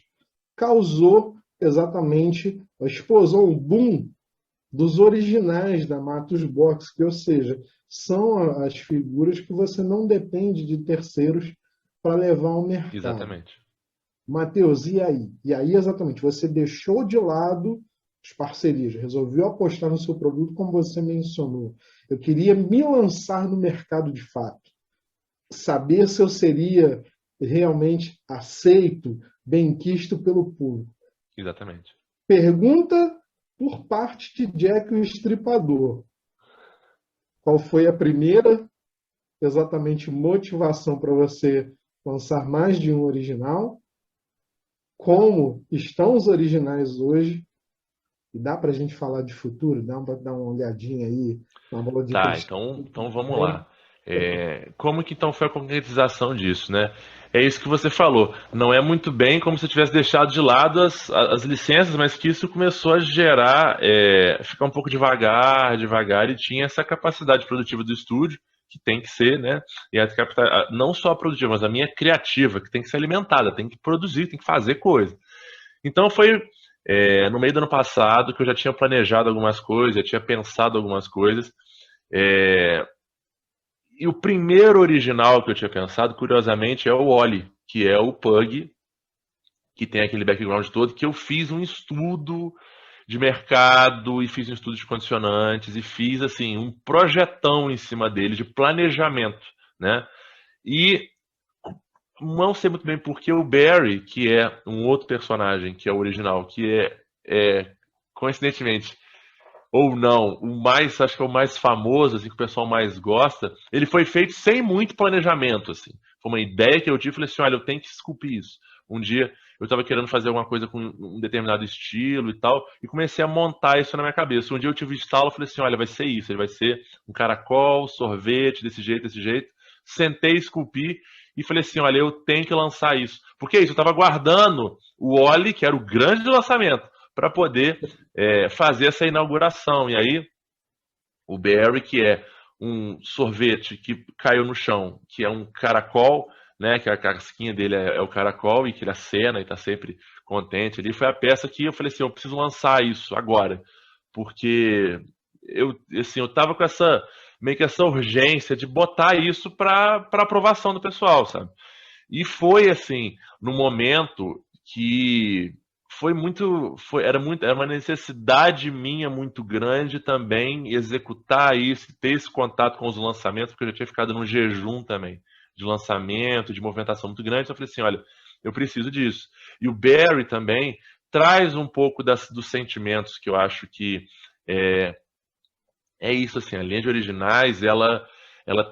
causou exatamente a explosão, o boom dos originais da Matos Box, que, ou seja, são as figuras que você não depende de terceiros para levar ao mercado. Exatamente. Matheus, e aí? E aí, exatamente, você deixou de lado as parcerias, resolveu apostar no seu produto, como você mencionou. Eu queria me lançar no mercado de fato, saber se eu seria realmente aceito, benquisto pelo público. Exatamente. Pergunta por parte de Jack o Estripador. Qual foi a primeira, exatamente, motivação para você lançar mais de um original? Como estão os originais hoje? E dá para a gente falar de futuro? Dá para dar uma olhadinha aí na bola de Tá, cristal? então vamos lá. Como que então foi a concretização disso, né? É isso que você falou. Não é muito bem como se eu tivesse deixado de lado as licenças, mas que isso começou a gerar, ficar um pouco devagar, devagar, e tinha essa capacidade produtiva do estúdio, que tem que ser, né? E não só a produtiva, mas a minha criativa, que tem que ser alimentada, tem que produzir, tem que fazer coisa. Então foi no meio do ano passado que eu já tinha planejado algumas coisas, já tinha pensado algumas coisas. É, e o primeiro original que eu tinha pensado, curiosamente, é o Oli, que é o Pug, que tem aquele background todo, que eu fiz um estudo de mercado e fiz um estudo de condicionantes e fiz assim um projetão em cima dele de planejamento, né? E não sei muito bem porque o Barry, que é um outro personagem, que é o original, que é coincidentemente ou não, acho que é o mais famoso, assim, que o pessoal mais gosta, ele foi feito sem muito planejamento, assim. Foi uma ideia que eu tive, falei assim, olha, eu tenho que esculpir isso. Um dia eu estava querendo fazer alguma coisa com um determinado estilo e tal, e comecei a montar isso na minha cabeça. Um dia eu tive um estalo, falei assim, olha, vai ser isso, ele vai ser um caracol, sorvete, desse jeito, desse jeito. Sentei, esculpi e falei assim, olha, eu tenho que lançar isso. Porque é isso, eu estava guardando o Oli, que era o grande lançamento, para poder fazer essa inauguração. E aí, o Berry, que é um sorvete que caiu no chão, que é um caracol, né, que a casquinha dele é o caracol e que ele acena e está sempre contente ali, foi a peça que eu falei assim, eu preciso lançar isso agora, porque eu tava com essa meio que essa urgência de botar isso para aprovação do pessoal, sabe? E foi assim, no momento que era uma necessidade minha muito grande também executar isso, ter esse contato com os lançamentos, porque eu já tinha ficado num jejum também de lançamento, de movimentação muito grande. Então eu falei assim, olha, eu preciso disso. E o Barry também traz um pouco dos sentimentos que eu acho que é, é isso assim, a linha de originais, ela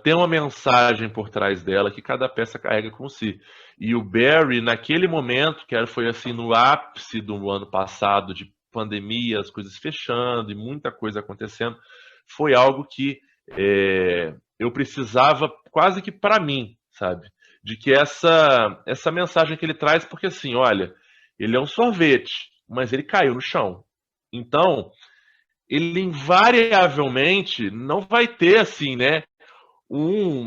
tem uma mensagem por trás dela que cada peça carrega com si. E o Barry, naquele momento, foi assim no ápice do ano passado, de pandemia, as coisas fechando e muita coisa acontecendo, foi algo que eu precisava quase que para mim, sabe? De que essa mensagem que ele traz, porque assim, olha, ele é um sorvete, mas ele caiu no chão. Então, ele invariavelmente não vai ter assim, né?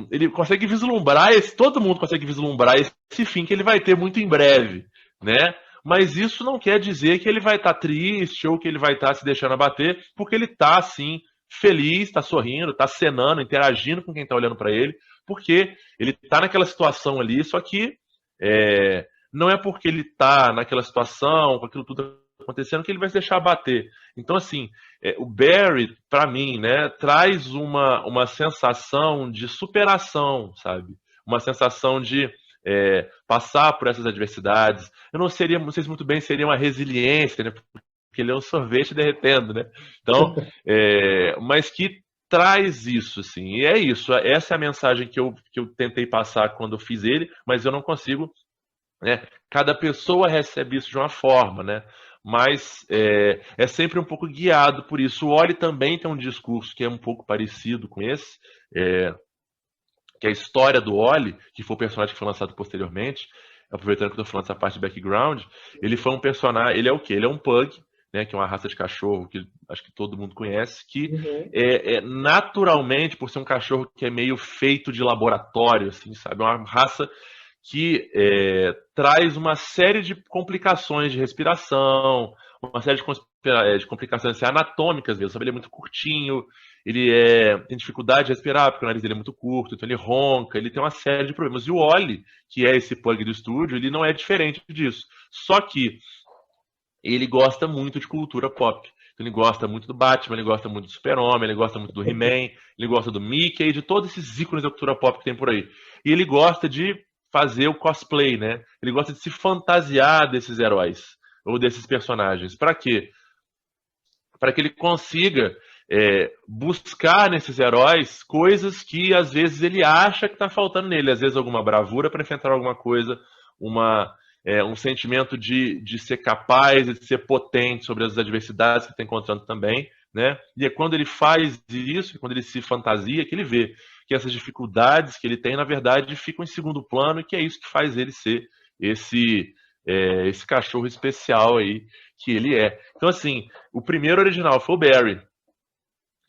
Ele consegue vislumbrar todo mundo consegue vislumbrar esse fim que ele vai ter muito em breve, né? Mas isso não quer dizer que ele vai estar triste ou que ele vai estar se deixando abater, porque ele está assim feliz, está sorrindo, está cenando, interagindo com quem está olhando para ele, porque ele está naquela situação ali, só que não é porque ele está naquela situação, com aquilo tudo acontecendo, que ele vai se deixar abater. Então, assim, o Barry, para mim, né, traz uma sensação de superação, sabe? Uma sensação de passar por essas adversidades. Eu não sei se muito bem seria uma resiliência, né? Porque ele é um sorvete derretendo, né? Então, mas que traz isso, assim. E é isso. Essa é a mensagem que eu tentei passar quando eu fiz ele, mas eu não consigo, né? Cada pessoa recebe isso de uma forma, né? Mas é sempre um pouco guiado por isso. O Oli também tem um discurso que é um pouco parecido com esse, que é a história do Oli, que foi o personagem que foi lançado posteriormente. Aproveitando que eu estou falando dessa parte de background, ele foi um personagem. Ele é o quê? Ele é um pug, né? Que é uma raça de cachorro que acho que todo mundo conhece, que Uhum. naturalmente, por ser um cachorro que é meio feito de laboratório, assim, sabe? É uma raça que traz uma série de complicações de respiração, uma série de complicações assim, anatômicas mesmo, sabe? Ele é muito curtinho, ele tem dificuldade de respirar, porque o nariz dele é muito curto, então ele ronca, ele tem uma série de problemas. E o Oli, que é esse pug do estúdio, ele não é diferente disso. Só que ele gosta muito de cultura pop. Então, ele gosta muito do Batman, ele gosta muito do Super-Homem, ele gosta muito do He-Man, ele gosta do Mickey, de todos esses ícones da cultura pop que tem por aí. E ele gosta de fazer o cosplay, né? Ele gosta de se fantasiar desses heróis ou desses personagens. Para quê? Para que ele consiga buscar nesses heróis coisas que às vezes ele acha que está faltando nele, às vezes alguma bravura para enfrentar alguma coisa, um sentimento de ser capaz, de ser potente sobre as adversidades que está encontrando também, né? E é quando ele faz isso, quando ele se fantasia, que ele vê que essas dificuldades que ele tem, na verdade, ficam em segundo plano, e que é isso que faz ele ser esse cachorro especial aí que ele é. Então, assim, o primeiro original foi o Barry,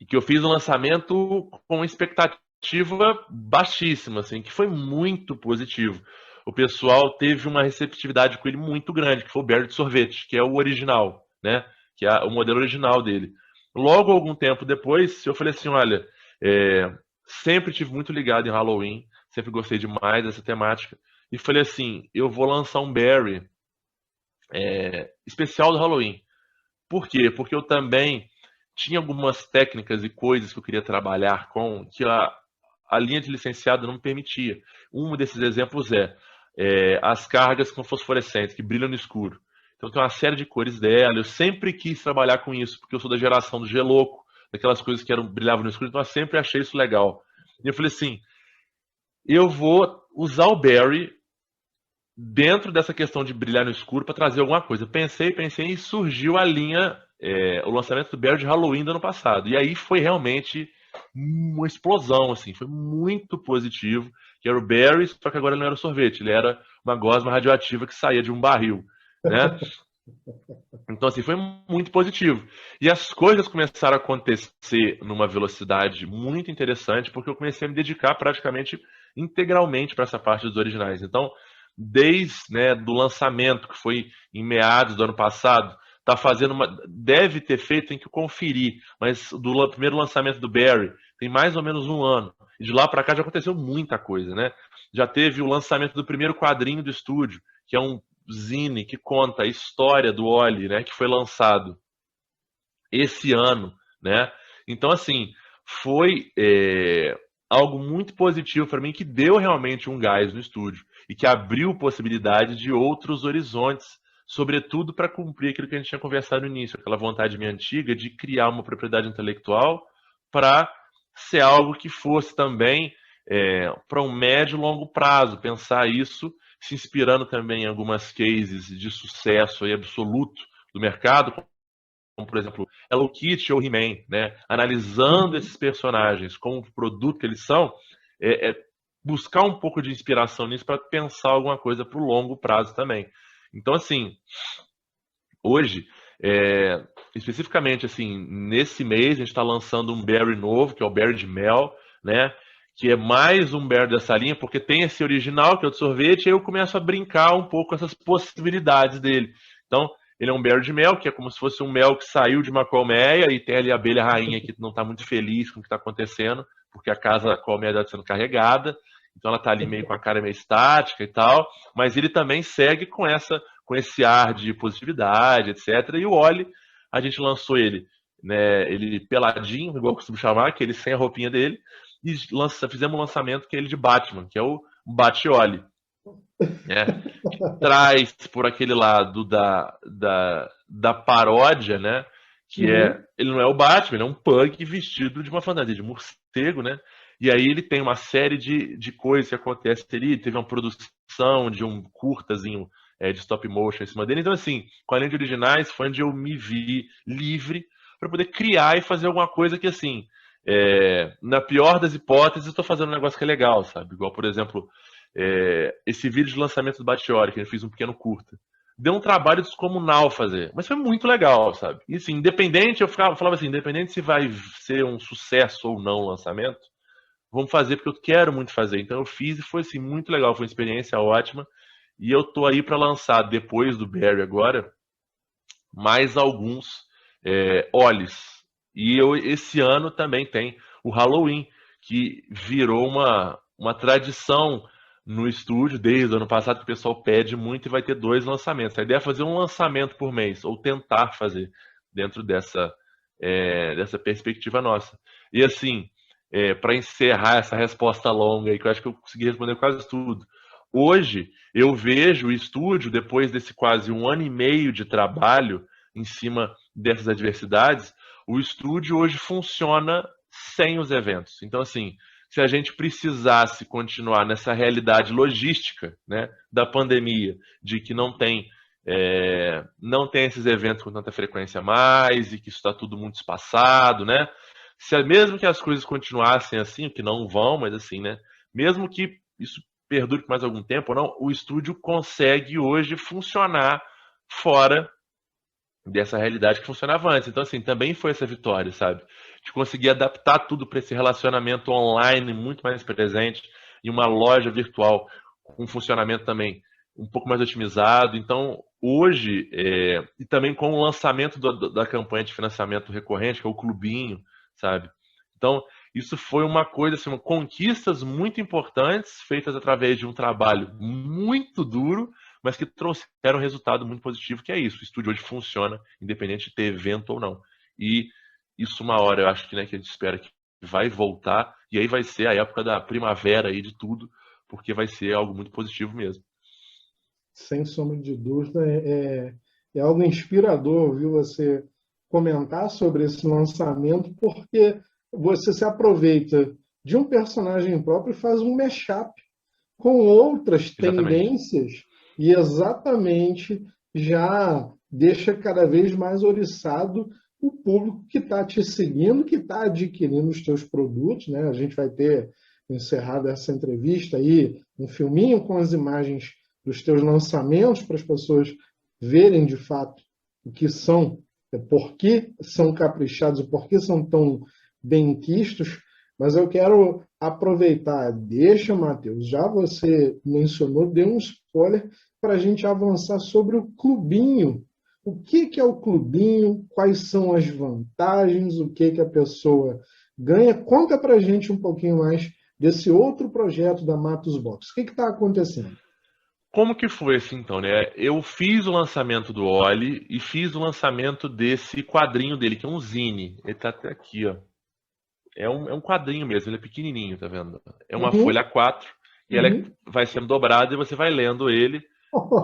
e que eu fiz um lançamento com expectativa baixíssima, assim, que foi muito positivo. O pessoal teve uma receptividade com ele muito grande, que foi o Barry de sorvete, que é o original, né? Que é o modelo original dele. Logo, algum tempo depois, eu falei assim, olha, sempre tive muito ligado em Halloween, sempre gostei demais dessa temática, e falei assim, eu vou lançar um Barry especial do Halloween. Por quê? Porque eu também tinha algumas técnicas e coisas que eu queria trabalhar com que a linha de licenciado não me permitia. Um desses exemplos as cargas com fosforescentes, que brilham no escuro. Então tem uma série de cores dela. Eu sempre quis trabalhar com isso, porque eu sou da geração do geloco, daquelas coisas que brilhavam no escuro, então eu sempre achei isso legal. E eu falei assim, eu vou usar o Barry dentro dessa questão de brilhar no escuro para trazer alguma coisa. Pensei e surgiu a linha, o lançamento do Barry de Halloween do ano passado. E aí foi realmente uma explosão, assim, foi muito positivo. Que era o Barry, só que agora ele não era o sorvete, ele era uma gosma radioativa que saía de um barril, né? Então, assim, foi muito positivo. E as coisas começaram a acontecer numa velocidade muito interessante, porque eu comecei a me dedicar praticamente integralmente para essa parte dos originais. Então, desde, né, do lançamento, que foi em meados do ano passado, tá fazendo deve ter feito, tem que conferir, mas do primeiro lançamento do Barry, tem mais ou menos um ano. E de lá para cá já aconteceu muita coisa, né? Já teve o lançamento do primeiro quadrinho do estúdio, que é um zine que conta a história do Oli, né, que foi lançado esse ano, né? Então, assim, foi algo muito positivo para mim, que deu realmente um gás no estúdio e que abriu possibilidade de outros horizontes, sobretudo para cumprir aquilo que a gente tinha conversado no início, aquela vontade minha antiga de criar uma propriedade intelectual para ser algo que fosse também para um médio e longo prazo, pensar isso se inspirando também em algumas cases de sucesso aí absoluto do mercado, como por exemplo Hello Kitty ou He-Man, né? Analisando Uhum. esses personagens como produto que eles são, buscar um pouco de inspiração nisso para pensar alguma coisa para o longo prazo também. Então, assim, hoje, especificamente assim, nesse mês a gente está lançando um berry novo, que é o berry de mel, né? Que é mais um berry dessa linha, porque tem esse original, que é o de sorvete, e aí eu começo a brincar um pouco com essas possibilidades dele. Então, ele é um berry de mel, que é como se fosse um mel que saiu de uma colmeia, e tem ali a abelha rainha que não está muito feliz com o que está acontecendo, porque a casa da colmeia está sendo carregada, então ela tá ali meio com a cara meio estática e tal, mas ele também segue com esse ar de positividade, etc. E o Oli, a gente lançou ele, né, ele peladinho, igual eu costumo chamar, que ele sem a roupinha dele, e fizemos um lançamento que é ele de Batman, que é o Bate-Oli, né? Que traz por aquele lado da paródia, né? Que é, Uhum. ele não é o Batman, ele é um pug vestido de uma fantasia de morcego, né? E aí ele tem uma série de coisas que acontecem ali, teve uma produção de um curtazinho de stop motion em cima dele. Então, assim, com a linha de originais, foi onde eu me vi livre para poder criar e fazer alguma coisa que, assim, na pior das hipóteses, estou fazendo um negócio que é legal, sabe? Igual, por exemplo, esse vídeo de lançamento do Bate-Hora, que eu fiz um pequeno curta. Deu um trabalho descomunal fazer, mas foi muito legal, sabe? E assim, independente, falava assim, independente se vai ser um sucesso ou não o lançamento, vamos fazer porque eu quero muito fazer. Então eu fiz e foi assim, muito legal, foi uma experiência ótima. E eu tô aí para lançar, depois do Barry agora, mais alguns Olis. E esse ano também tem o Halloween, que virou uma tradição no estúdio desde o ano passado, que o pessoal pede muito e vai ter 2 lançamentos. A ideia é fazer um lançamento por mês, ou tentar fazer dentro dessa perspectiva nossa. E assim, para encerrar essa resposta longa aí, que eu acho que eu consegui responder quase tudo. Hoje, eu vejo o estúdio, depois desse quase 1 ano e meio de trabalho em cima dessas adversidades, o estúdio hoje funciona sem os eventos. Então, assim, se a gente precisasse continuar nessa realidade logística, né, da pandemia, de que não tem esses eventos com tanta frequência mais e que isso está tudo muito espaçado, né? Mesmo que as coisas continuassem assim, que não vão, mas assim, né? Mesmo que isso perdure por mais algum tempo ou não, o estúdio consegue hoje funcionar fora dessa realidade que funcionava antes. Então, assim, também foi essa vitória, sabe? De conseguir adaptar tudo para esse relacionamento online muito mais presente e uma loja virtual com um funcionamento também um pouco mais otimizado. Então, hoje, e também com o lançamento da campanha de financiamento recorrente, que é o Clubinho, sabe? Então, isso foi uma coisa, assim, conquistas muito importantes feitas através de um trabalho muito duro, mas que trouxeram um resultado muito positivo, que é isso. O estúdio hoje funciona, independente de ter evento ou não. E isso uma hora, eu acho que, né, que a gente espera que vai voltar, e aí vai ser a época da primavera aí de tudo, porque vai ser algo muito positivo mesmo. Sem sombra de dúvida, é algo inspirador, viu, você comentar sobre esse lançamento, porque você se aproveita de um personagem próprio e faz um mashup com outras Exatamente. tendências e exatamente já deixa cada vez mais oriçado o público que está te seguindo, que está adquirindo os teus produtos, né? A gente vai ter encerrado essa entrevista aí, um filminho com as imagens dos teus lançamentos para as pessoas verem de fato o que são, por que são caprichados, por que são tão bem quistos. Mas eu quero aproveitar, deixa, Matheus, já você mencionou, deu um spoiler para a gente avançar sobre o clubinho. O que é o clubinho? Quais são as vantagens? O que a pessoa ganha? Conta para a gente um pouquinho mais desse outro projeto da Matos Box. O que está acontecendo? Como que foi assim, então, né? Eu fiz o lançamento do Oli e fiz o lançamento desse quadrinho dele, que é um zine. Ele tá até aqui, ó. É um quadrinho mesmo, ele é pequenininho, tá vendo? É uma folha Uhum, A4 e ela uhum. vai sendo dobrada e você vai lendo ele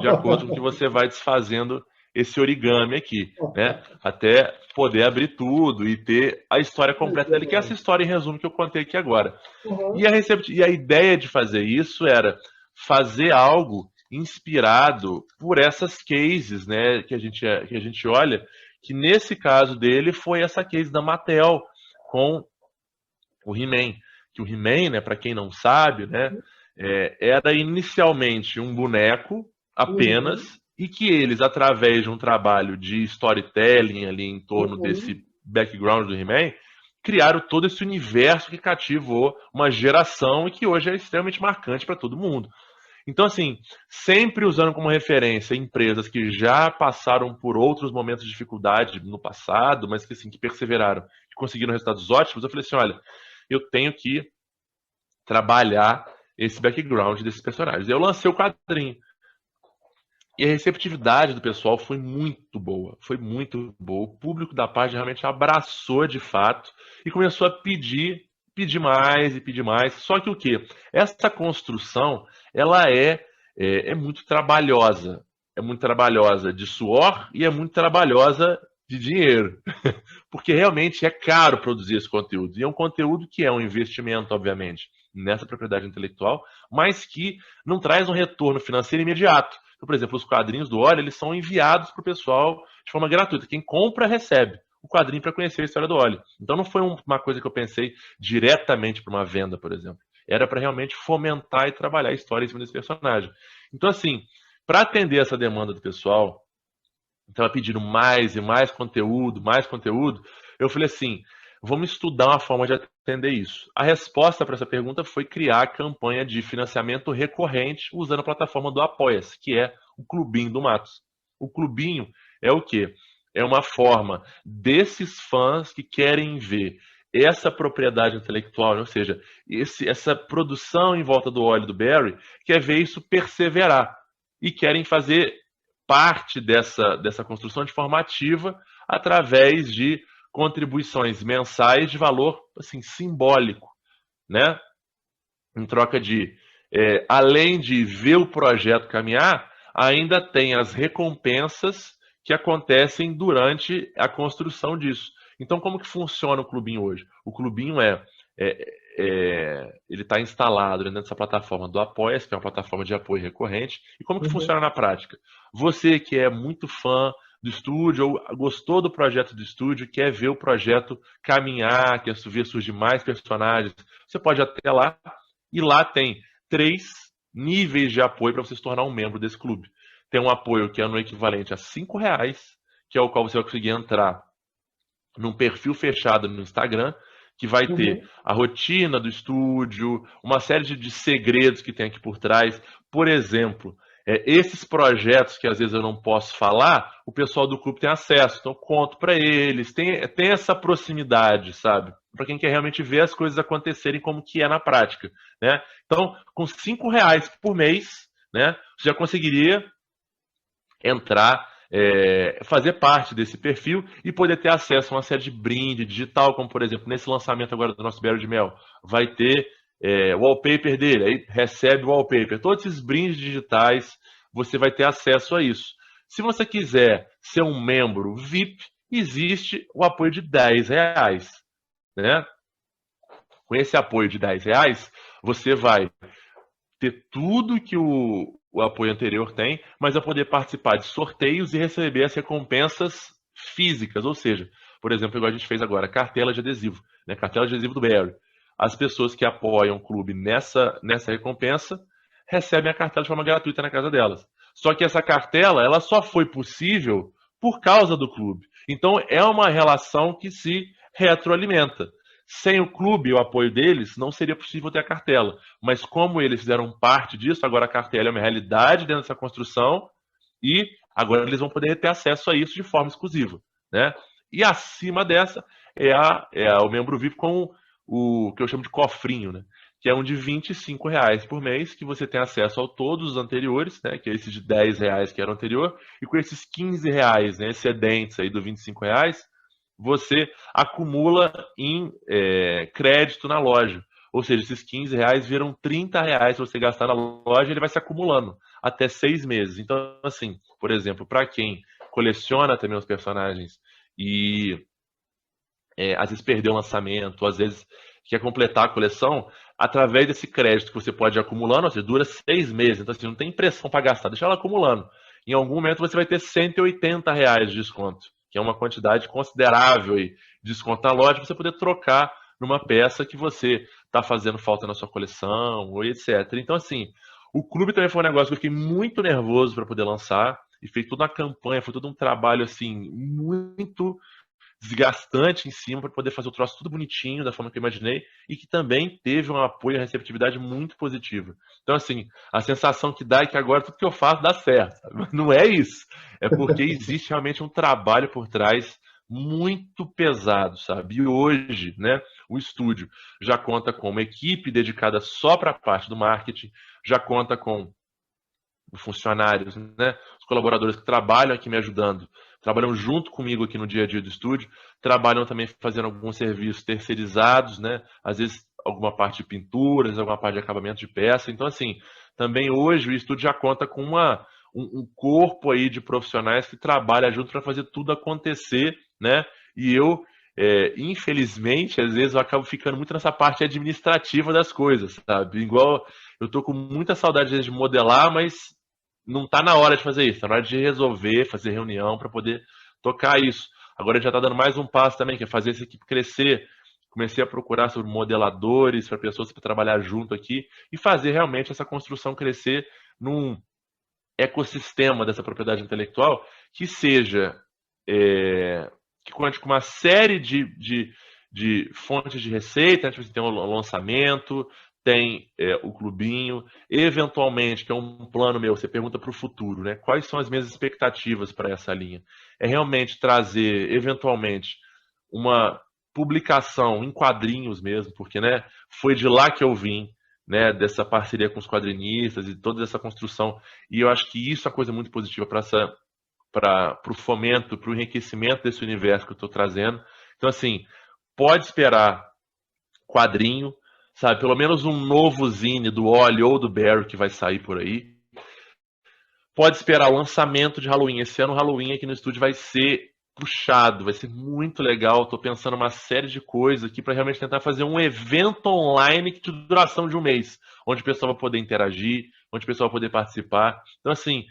de acordo com que você vai desfazendo esse origami aqui, né? Até poder abrir tudo e ter a história completa dele, que é essa história em resumo que eu contei aqui agora. E Uhum. e a ideia de fazer isso era fazer algo inspirado por essas cases, né, que a gente olha, que nesse caso dele foi essa case da Mattel com o He-Man, que o He-Man, né, para quem não sabe, né, era inicialmente um boneco apenas Uhum. e que eles, através de um trabalho de storytelling ali em torno Uhum. desse background do He-Man, criaram todo esse universo que cativou uma geração e que hoje é extremamente marcante para todo mundo. Então, assim, sempre usando como referência empresas que já passaram por outros momentos de dificuldade no passado, mas que, assim, que perseveraram e conseguiram resultados ótimos, eu falei assim, olha, eu tenho que trabalhar esse background desses personagens. Eu lancei o quadrinho. E a receptividade do pessoal foi muito boa. Foi muito boa. O público da página realmente abraçou de fato e começou a pedir mais e pedir mais. Só que o quê? Essa construção, ela é muito trabalhosa. É muito trabalhosa de suor e é muito trabalhosa de dinheiro. Porque realmente é caro produzir esse conteúdo. E é um conteúdo que é um investimento, obviamente, nessa propriedade intelectual, mas que não traz um retorno financeiro imediato. Então, por exemplo, os quadrinhos do Oli, eles são enviados para o pessoal de forma gratuita. Quem compra, recebe o quadrinho para conhecer a história do Oli. Então não foi uma coisa que eu pensei diretamente para uma venda, por exemplo. Era para realmente fomentar e trabalhar a história em cima desse personagem. Então, assim, para atender essa demanda do pessoal, estava pedindo mais e mais conteúdo, eu falei assim, vamos estudar uma forma de atender isso. A resposta para essa pergunta foi criar a campanha de financiamento recorrente usando a plataforma do Apoia-se, que é o Clubinho do Matos. O Clubinho é o quê? É uma forma desses fãs que querem ver essa propriedade intelectual, ou seja, essa produção em volta do óleo do Barry, quer ver isso perseverar e querem fazer parte dessa construção de forma ativa através de contribuições mensais de valor assim, simbólico, né? Em troca de, além de ver o projeto caminhar, ainda tem as recompensas que acontecem durante a construção disso. Então, como que funciona o Clubinho hoje? O Clubinho ele está instalado dentro dessa plataforma do Apoia-se, que é uma plataforma de apoio recorrente. E como que Uhum. funciona na prática? Você que é muito fã do estúdio, ou gostou do projeto do estúdio, quer ver o projeto caminhar, quer ver surgir mais personagens, você pode ir até lá, e lá tem 3 níveis de apoio para você se tornar um membro desse clube. Tem um apoio que é no equivalente a R$ 5, que é o qual você vai conseguir entrar num perfil fechado no Instagram, que vai ter Uhum. a rotina do estúdio, uma série de segredos que tem aqui por trás. Por exemplo, esses projetos que às vezes eu não posso falar, o pessoal do clube tem acesso, então eu conto para eles, tem essa proximidade, sabe? Para quem quer realmente ver as coisas acontecerem como que é na prática, né? Então, com R$ 5 por mês, né, você já conseguiria entrar, fazer parte desse perfil e poder ter acesso a uma série de brinde digital, como por exemplo, nesse lançamento agora do nosso Berry de Mel, vai ter o wallpaper dele, aí recebe o wallpaper. Todos esses brindes digitais, você vai ter acesso a isso. Se você quiser ser um membro VIP, existe o apoio de R$ 10, né? Com esse apoio de R$ 10, você vai ter tudo que o apoio anterior tem, mas vai poder participar de sorteios e receber as recompensas físicas, ou seja, por exemplo, igual a gente fez agora, cartela de adesivo, né? Cartela de adesivo do Barry. As pessoas que apoiam o clube nessa recompensa recebem a cartela de forma gratuita na casa delas. Só que essa cartela, ela só foi possível por causa do clube. Então é uma relação que se retroalimenta. Sem o clube e o apoio deles, não seria possível ter a cartela. Mas como eles fizeram parte disso, agora a cartela é uma realidade dentro dessa construção e agora eles vão poder ter acesso a isso de forma exclusiva, né? E acima dessa o membro VIP com o que eu chamo de cofrinho, né? Que é um de R$ 25 por mês, que você tem acesso a todos os anteriores, né? Que é esse de R$ 10 que era o anterior, e com esses R$ 15, né, excedentes aí do R$ 25, você acumula em crédito na loja. Ou seja, esses R$ 15 viram R$ 30 se você gastar na loja, ele vai se acumulando até 6 meses. Então, assim, por exemplo, para quem coleciona também os personagens e às vezes perdeu o lançamento, às vezes quer completar a coleção, através desse crédito que você pode ir acumulando, ou seja, dura 6 meses. Então, assim, não tem pressão para gastar, deixa ela acumulando. Em algum momento você vai ter R$ 180 de desconto, que é uma quantidade considerável de desconto na loja, para você poder trocar numa peça que você está fazendo falta na sua coleção, ou etc. Então, assim, o clube também foi um negócio que eu fiquei muito nervoso para poder lançar, e fez toda uma campanha, foi todo um trabalho, assim, muito desgastante em cima para poder fazer o troço tudo bonitinho, da forma que eu imaginei, e que também teve um apoio e uma receptividade muito positiva. Então, assim, a sensação que dá é que agora tudo que eu faço dá certo. Não é isso. É porque existe realmente um trabalho por trás muito pesado, sabe? E hoje, né, o estúdio já conta com uma equipe dedicada só para a parte do marketing, já conta com funcionários, né, os colaboradores que trabalham aqui me ajudando, trabalham junto comigo aqui no dia a dia do estúdio, trabalham também fazendo alguns serviços terceirizados, né, às vezes alguma parte de pinturas, alguma parte de acabamento de peça. Então, assim, também hoje o estúdio já conta com um corpo aí de profissionais que trabalha junto para fazer tudo acontecer, né? E eu, infelizmente, às vezes eu acabo ficando muito nessa parte administrativa das coisas, sabe? Igual eu tô com muita saudade às vezes, de modelar, mas não tá na hora de fazer isso, tá na hora de resolver, fazer reunião para poder tocar isso. Agora a gente já está dando mais um passo também, que é fazer essa equipe crescer. Comecei a procurar sobre modeladores, para pessoas para trabalhar junto aqui e fazer realmente essa construção crescer num ecossistema dessa propriedade intelectual que seja, que conte com uma série de fontes de receita, né? Tipo assim, tem um lançamento, tem o clubinho, eventualmente, que é um plano meu, você pergunta para o futuro, né? Quais são as minhas expectativas para essa linha? É realmente trazer, eventualmente, uma publicação em quadrinhos mesmo, porque, né, foi de lá que eu vim, né, dessa parceria com os quadrinistas e toda essa construção. E eu acho que isso é uma coisa muito positiva para o fomento, para o enriquecimento desse universo que eu estou trazendo. Então, assim, pode esperar quadrinho, sabe? Pelo menos um novo zine do Oli ou do Barry que vai sair por aí. Pode esperar o lançamento de Halloween. Esse ano o Halloween aqui no estúdio vai ser puxado, vai ser muito legal. Estou pensando uma série de coisas aqui para realmente tentar fazer um evento online de duração de um mês, onde o pessoal vai poder interagir, onde o pessoal vai poder participar. Então, assim,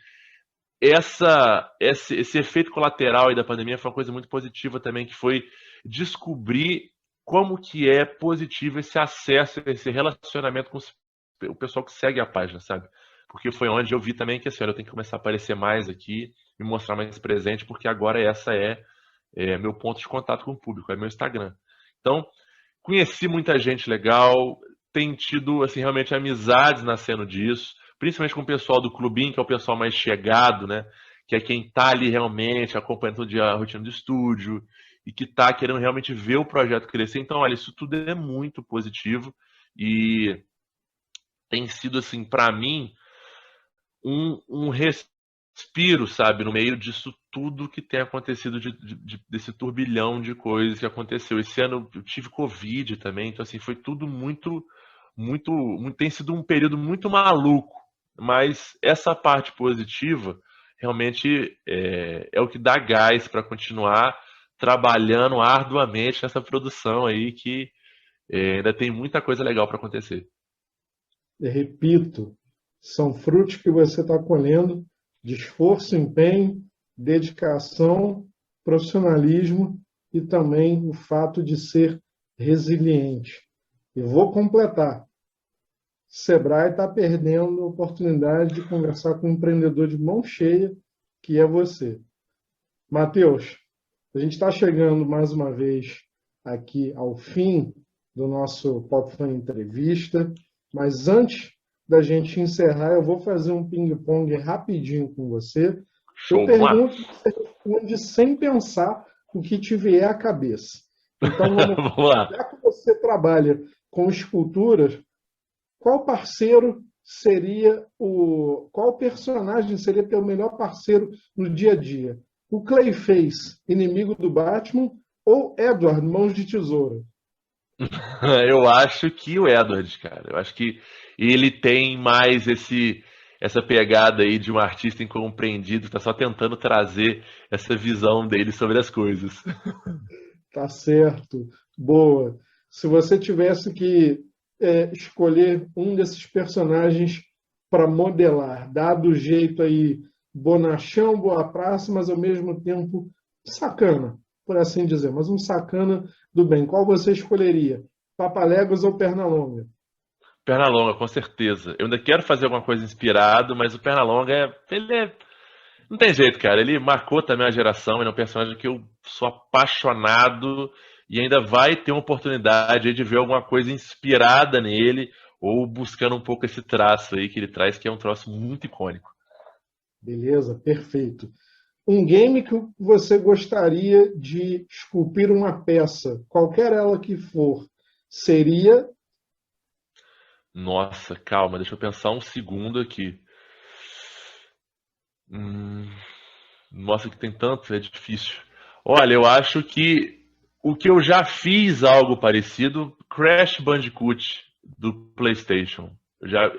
esse efeito colateral aí da pandemia foi uma coisa muito positiva também, que foi descobrir como que é positivo esse acesso, esse relacionamento com o pessoal que segue a página, sabe? Porque foi onde eu vi também que assim, olha, eu tenho que começar a aparecer mais aqui, me mostrar mais presente, porque agora essa é meu ponto de contato com o público, é meu Instagram. Então, conheci muita gente legal, tem tido assim, realmente amizades nascendo disso, principalmente com o pessoal do clubinho, que é o pessoal mais chegado, né? Que é quem tá ali realmente acompanhando todo dia a rotina do estúdio e que tá querendo realmente ver o projeto crescer. Então, olha, isso tudo é muito positivo e tem sido assim para mim um respiro, sabe, no meio disso tudo que tem acontecido desse turbilhão de coisas que aconteceu. Esse ano eu tive Covid também, então assim, foi tudo tem sido um período muito maluco, mas essa parte positiva realmente é o que dá gás para continuar trabalhando arduamente nessa produção aí que ainda tem muita coisa legal para acontecer. Eu repito, são frutos que você está colhendo de esforço, empenho, dedicação, profissionalismo e também o fato de ser resiliente. E vou completar. Sebrae está perdendo a oportunidade de conversar com um empreendedor de mão cheia, que é você. Matheus, a gente está chegando mais uma vez aqui ao fim do nosso Pop Fan Entrevista, mas antes da gente encerrar, eu vou fazer um ping-pong rapidinho com você. Show, Eu vamos lá. pergunto, você responde sem pensar o que te vier à cabeça. Então, Vamos lá. já que você trabalha com esculturas, qual parceiro seria qual personagem seria teu melhor parceiro no dia a dia? O Clayface, inimigo do Batman, ou Edward, Mãos de Tesoura? Eu acho que o Edward, cara. Eu acho que ele tem mais essa pegada aí de um artista incompreendido, que tá só tentando trazer essa visão dele sobre as coisas. Tá certo. Boa. Se você tivesse que escolher um desses personagens para modelar, dado o jeito aí bonachão, boa praça, mas ao mesmo tempo sacana, por assim dizer, mas um sacana do bem. Qual você escolheria? Papaléguas ou Pernalonga? Pernalonga, com certeza. Eu ainda quero fazer alguma coisa inspirado, mas o Pernalonga, não tem jeito, cara. Ele marcou também a geração, ele é um personagem que eu sou apaixonado e ainda vai ter uma oportunidade aí de ver alguma coisa inspirada nele ou buscando um pouco esse traço aí que ele traz, que é um traço muito icônico. Beleza, perfeito. Um game que você gostaria de esculpir uma peça, qualquer ela que for, seria... Nossa, calma, deixa eu pensar um segundo aqui. Hum, nossa, que tem tanto, é difícil. Olha, eu acho que o que eu já fiz algo parecido, Crash Bandicoot do PlayStation.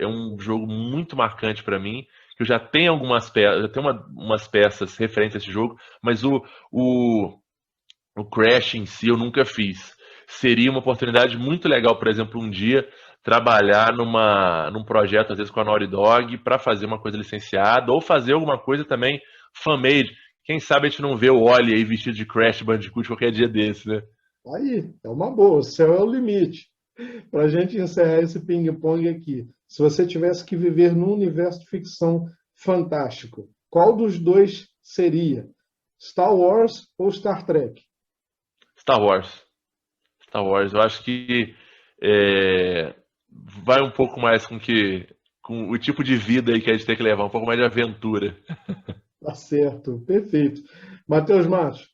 É um jogo muito marcante para mim, que eu já tenho algumas peças, já tenho umas peças referentes a esse jogo, mas o, o Crash em si eu nunca fiz. Seria uma oportunidade muito legal, por exemplo, um dia trabalhar num projeto, às vezes com a Naughty Dog, para fazer uma coisa licenciada, ou fazer alguma coisa também fan-made. Quem sabe a gente não vê o Wally aí vestido de Crash Bandicoot qualquer dia desse, né? Aí, é uma boa, o céu é o limite. Para a gente encerrar esse ping-pong aqui, se você tivesse que viver num universo de ficção fantástico, qual dos dois seria? Star Wars ou Star Trek? Star Wars. Star Wars, eu acho que é, vai um pouco mais com o tipo de vida aí que a gente tem que levar, um pouco mais de aventura. Tá certo, perfeito. Matheus Matos,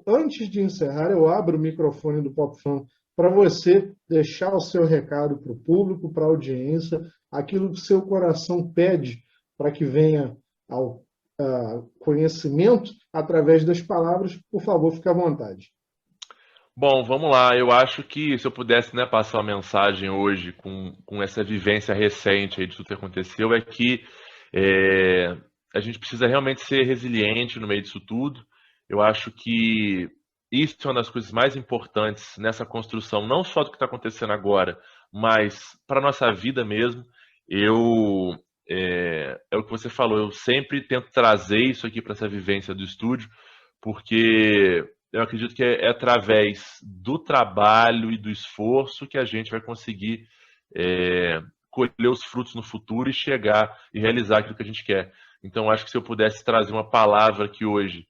antes de encerrar, eu abro o microfone do Pop Fan para você deixar o seu recado para o público, para a audiência, aquilo que seu coração pede para que venha ao conhecimento através das palavras. Por favor, fique à vontade. Bom, vamos lá. Eu acho que se eu pudesse, né, passar uma mensagem hoje com essa vivência recente aí de tudo que aconteceu, é que é, a gente precisa realmente ser resiliente no meio disso tudo. Eu acho que isso é uma das coisas mais importantes nessa construção, não só do que está acontecendo agora, mas para a nossa vida mesmo. Eu é o que você falou. Eu sempre tento trazer isso aqui para essa vivência do estúdio, porque eu acredito que é através do trabalho e do esforço que a gente vai conseguir colher os frutos no futuro e chegar e realizar aquilo que a gente quer. Então, acho que se eu pudesse trazer uma palavra aqui hoje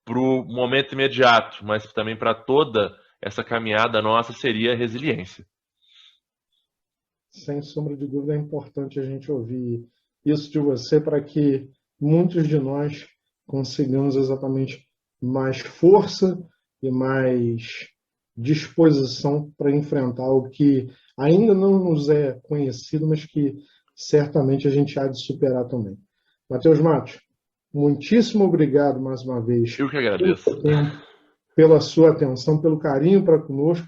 para o momento imediato, mas também para toda essa caminhada nossa, seria resiliência. Sem sombra de dúvida, é importante a gente ouvir isso de você para que muitos de nós consigamos exatamente mais força e mais disposição para enfrentar o que ainda não nos é conhecido, mas que certamente a gente há de superar também. Matheus Matos, muitíssimo obrigado mais uma vez Eu que pelo agradeço. seu tempo, pela sua atenção, pelo carinho para conosco.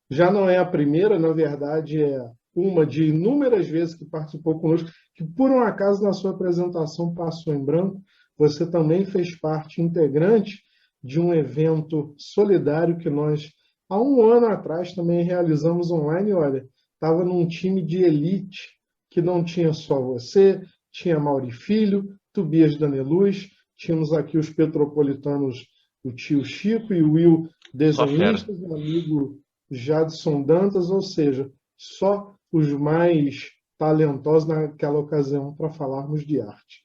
Já não é a primeira, na verdade, é uma de inúmeras vezes que participou conosco, que por um acaso na sua apresentação passou em branco. Você também fez parte integrante de um evento solidário que nós, há um ano atrás, também realizamos online. Olha, estava num time de elite que não tinha só você, tinha Mauri Filho, Tobias Daneluz, tínhamos aqui os petropolitanos, o tio Chico e o Will, Só fera. desenhistas, o amigo Jadson Dantas, ou seja, só os mais talentosos naquela ocasião para falarmos de arte.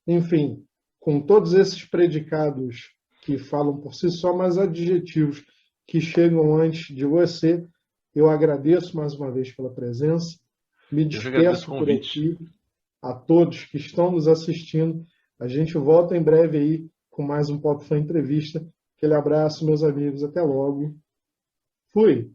Enfim, com todos esses predicados que falam por si só, mas adjetivos que chegam antes de você, eu agradeço mais uma vez pela presença, me Eu que agradeço o despeço por convite. aqui, a todos que estão nos assistindo. A gente volta em breve aí com mais um Pop Fan Entrevista. Aquele abraço, meus amigos. Até logo. Fui!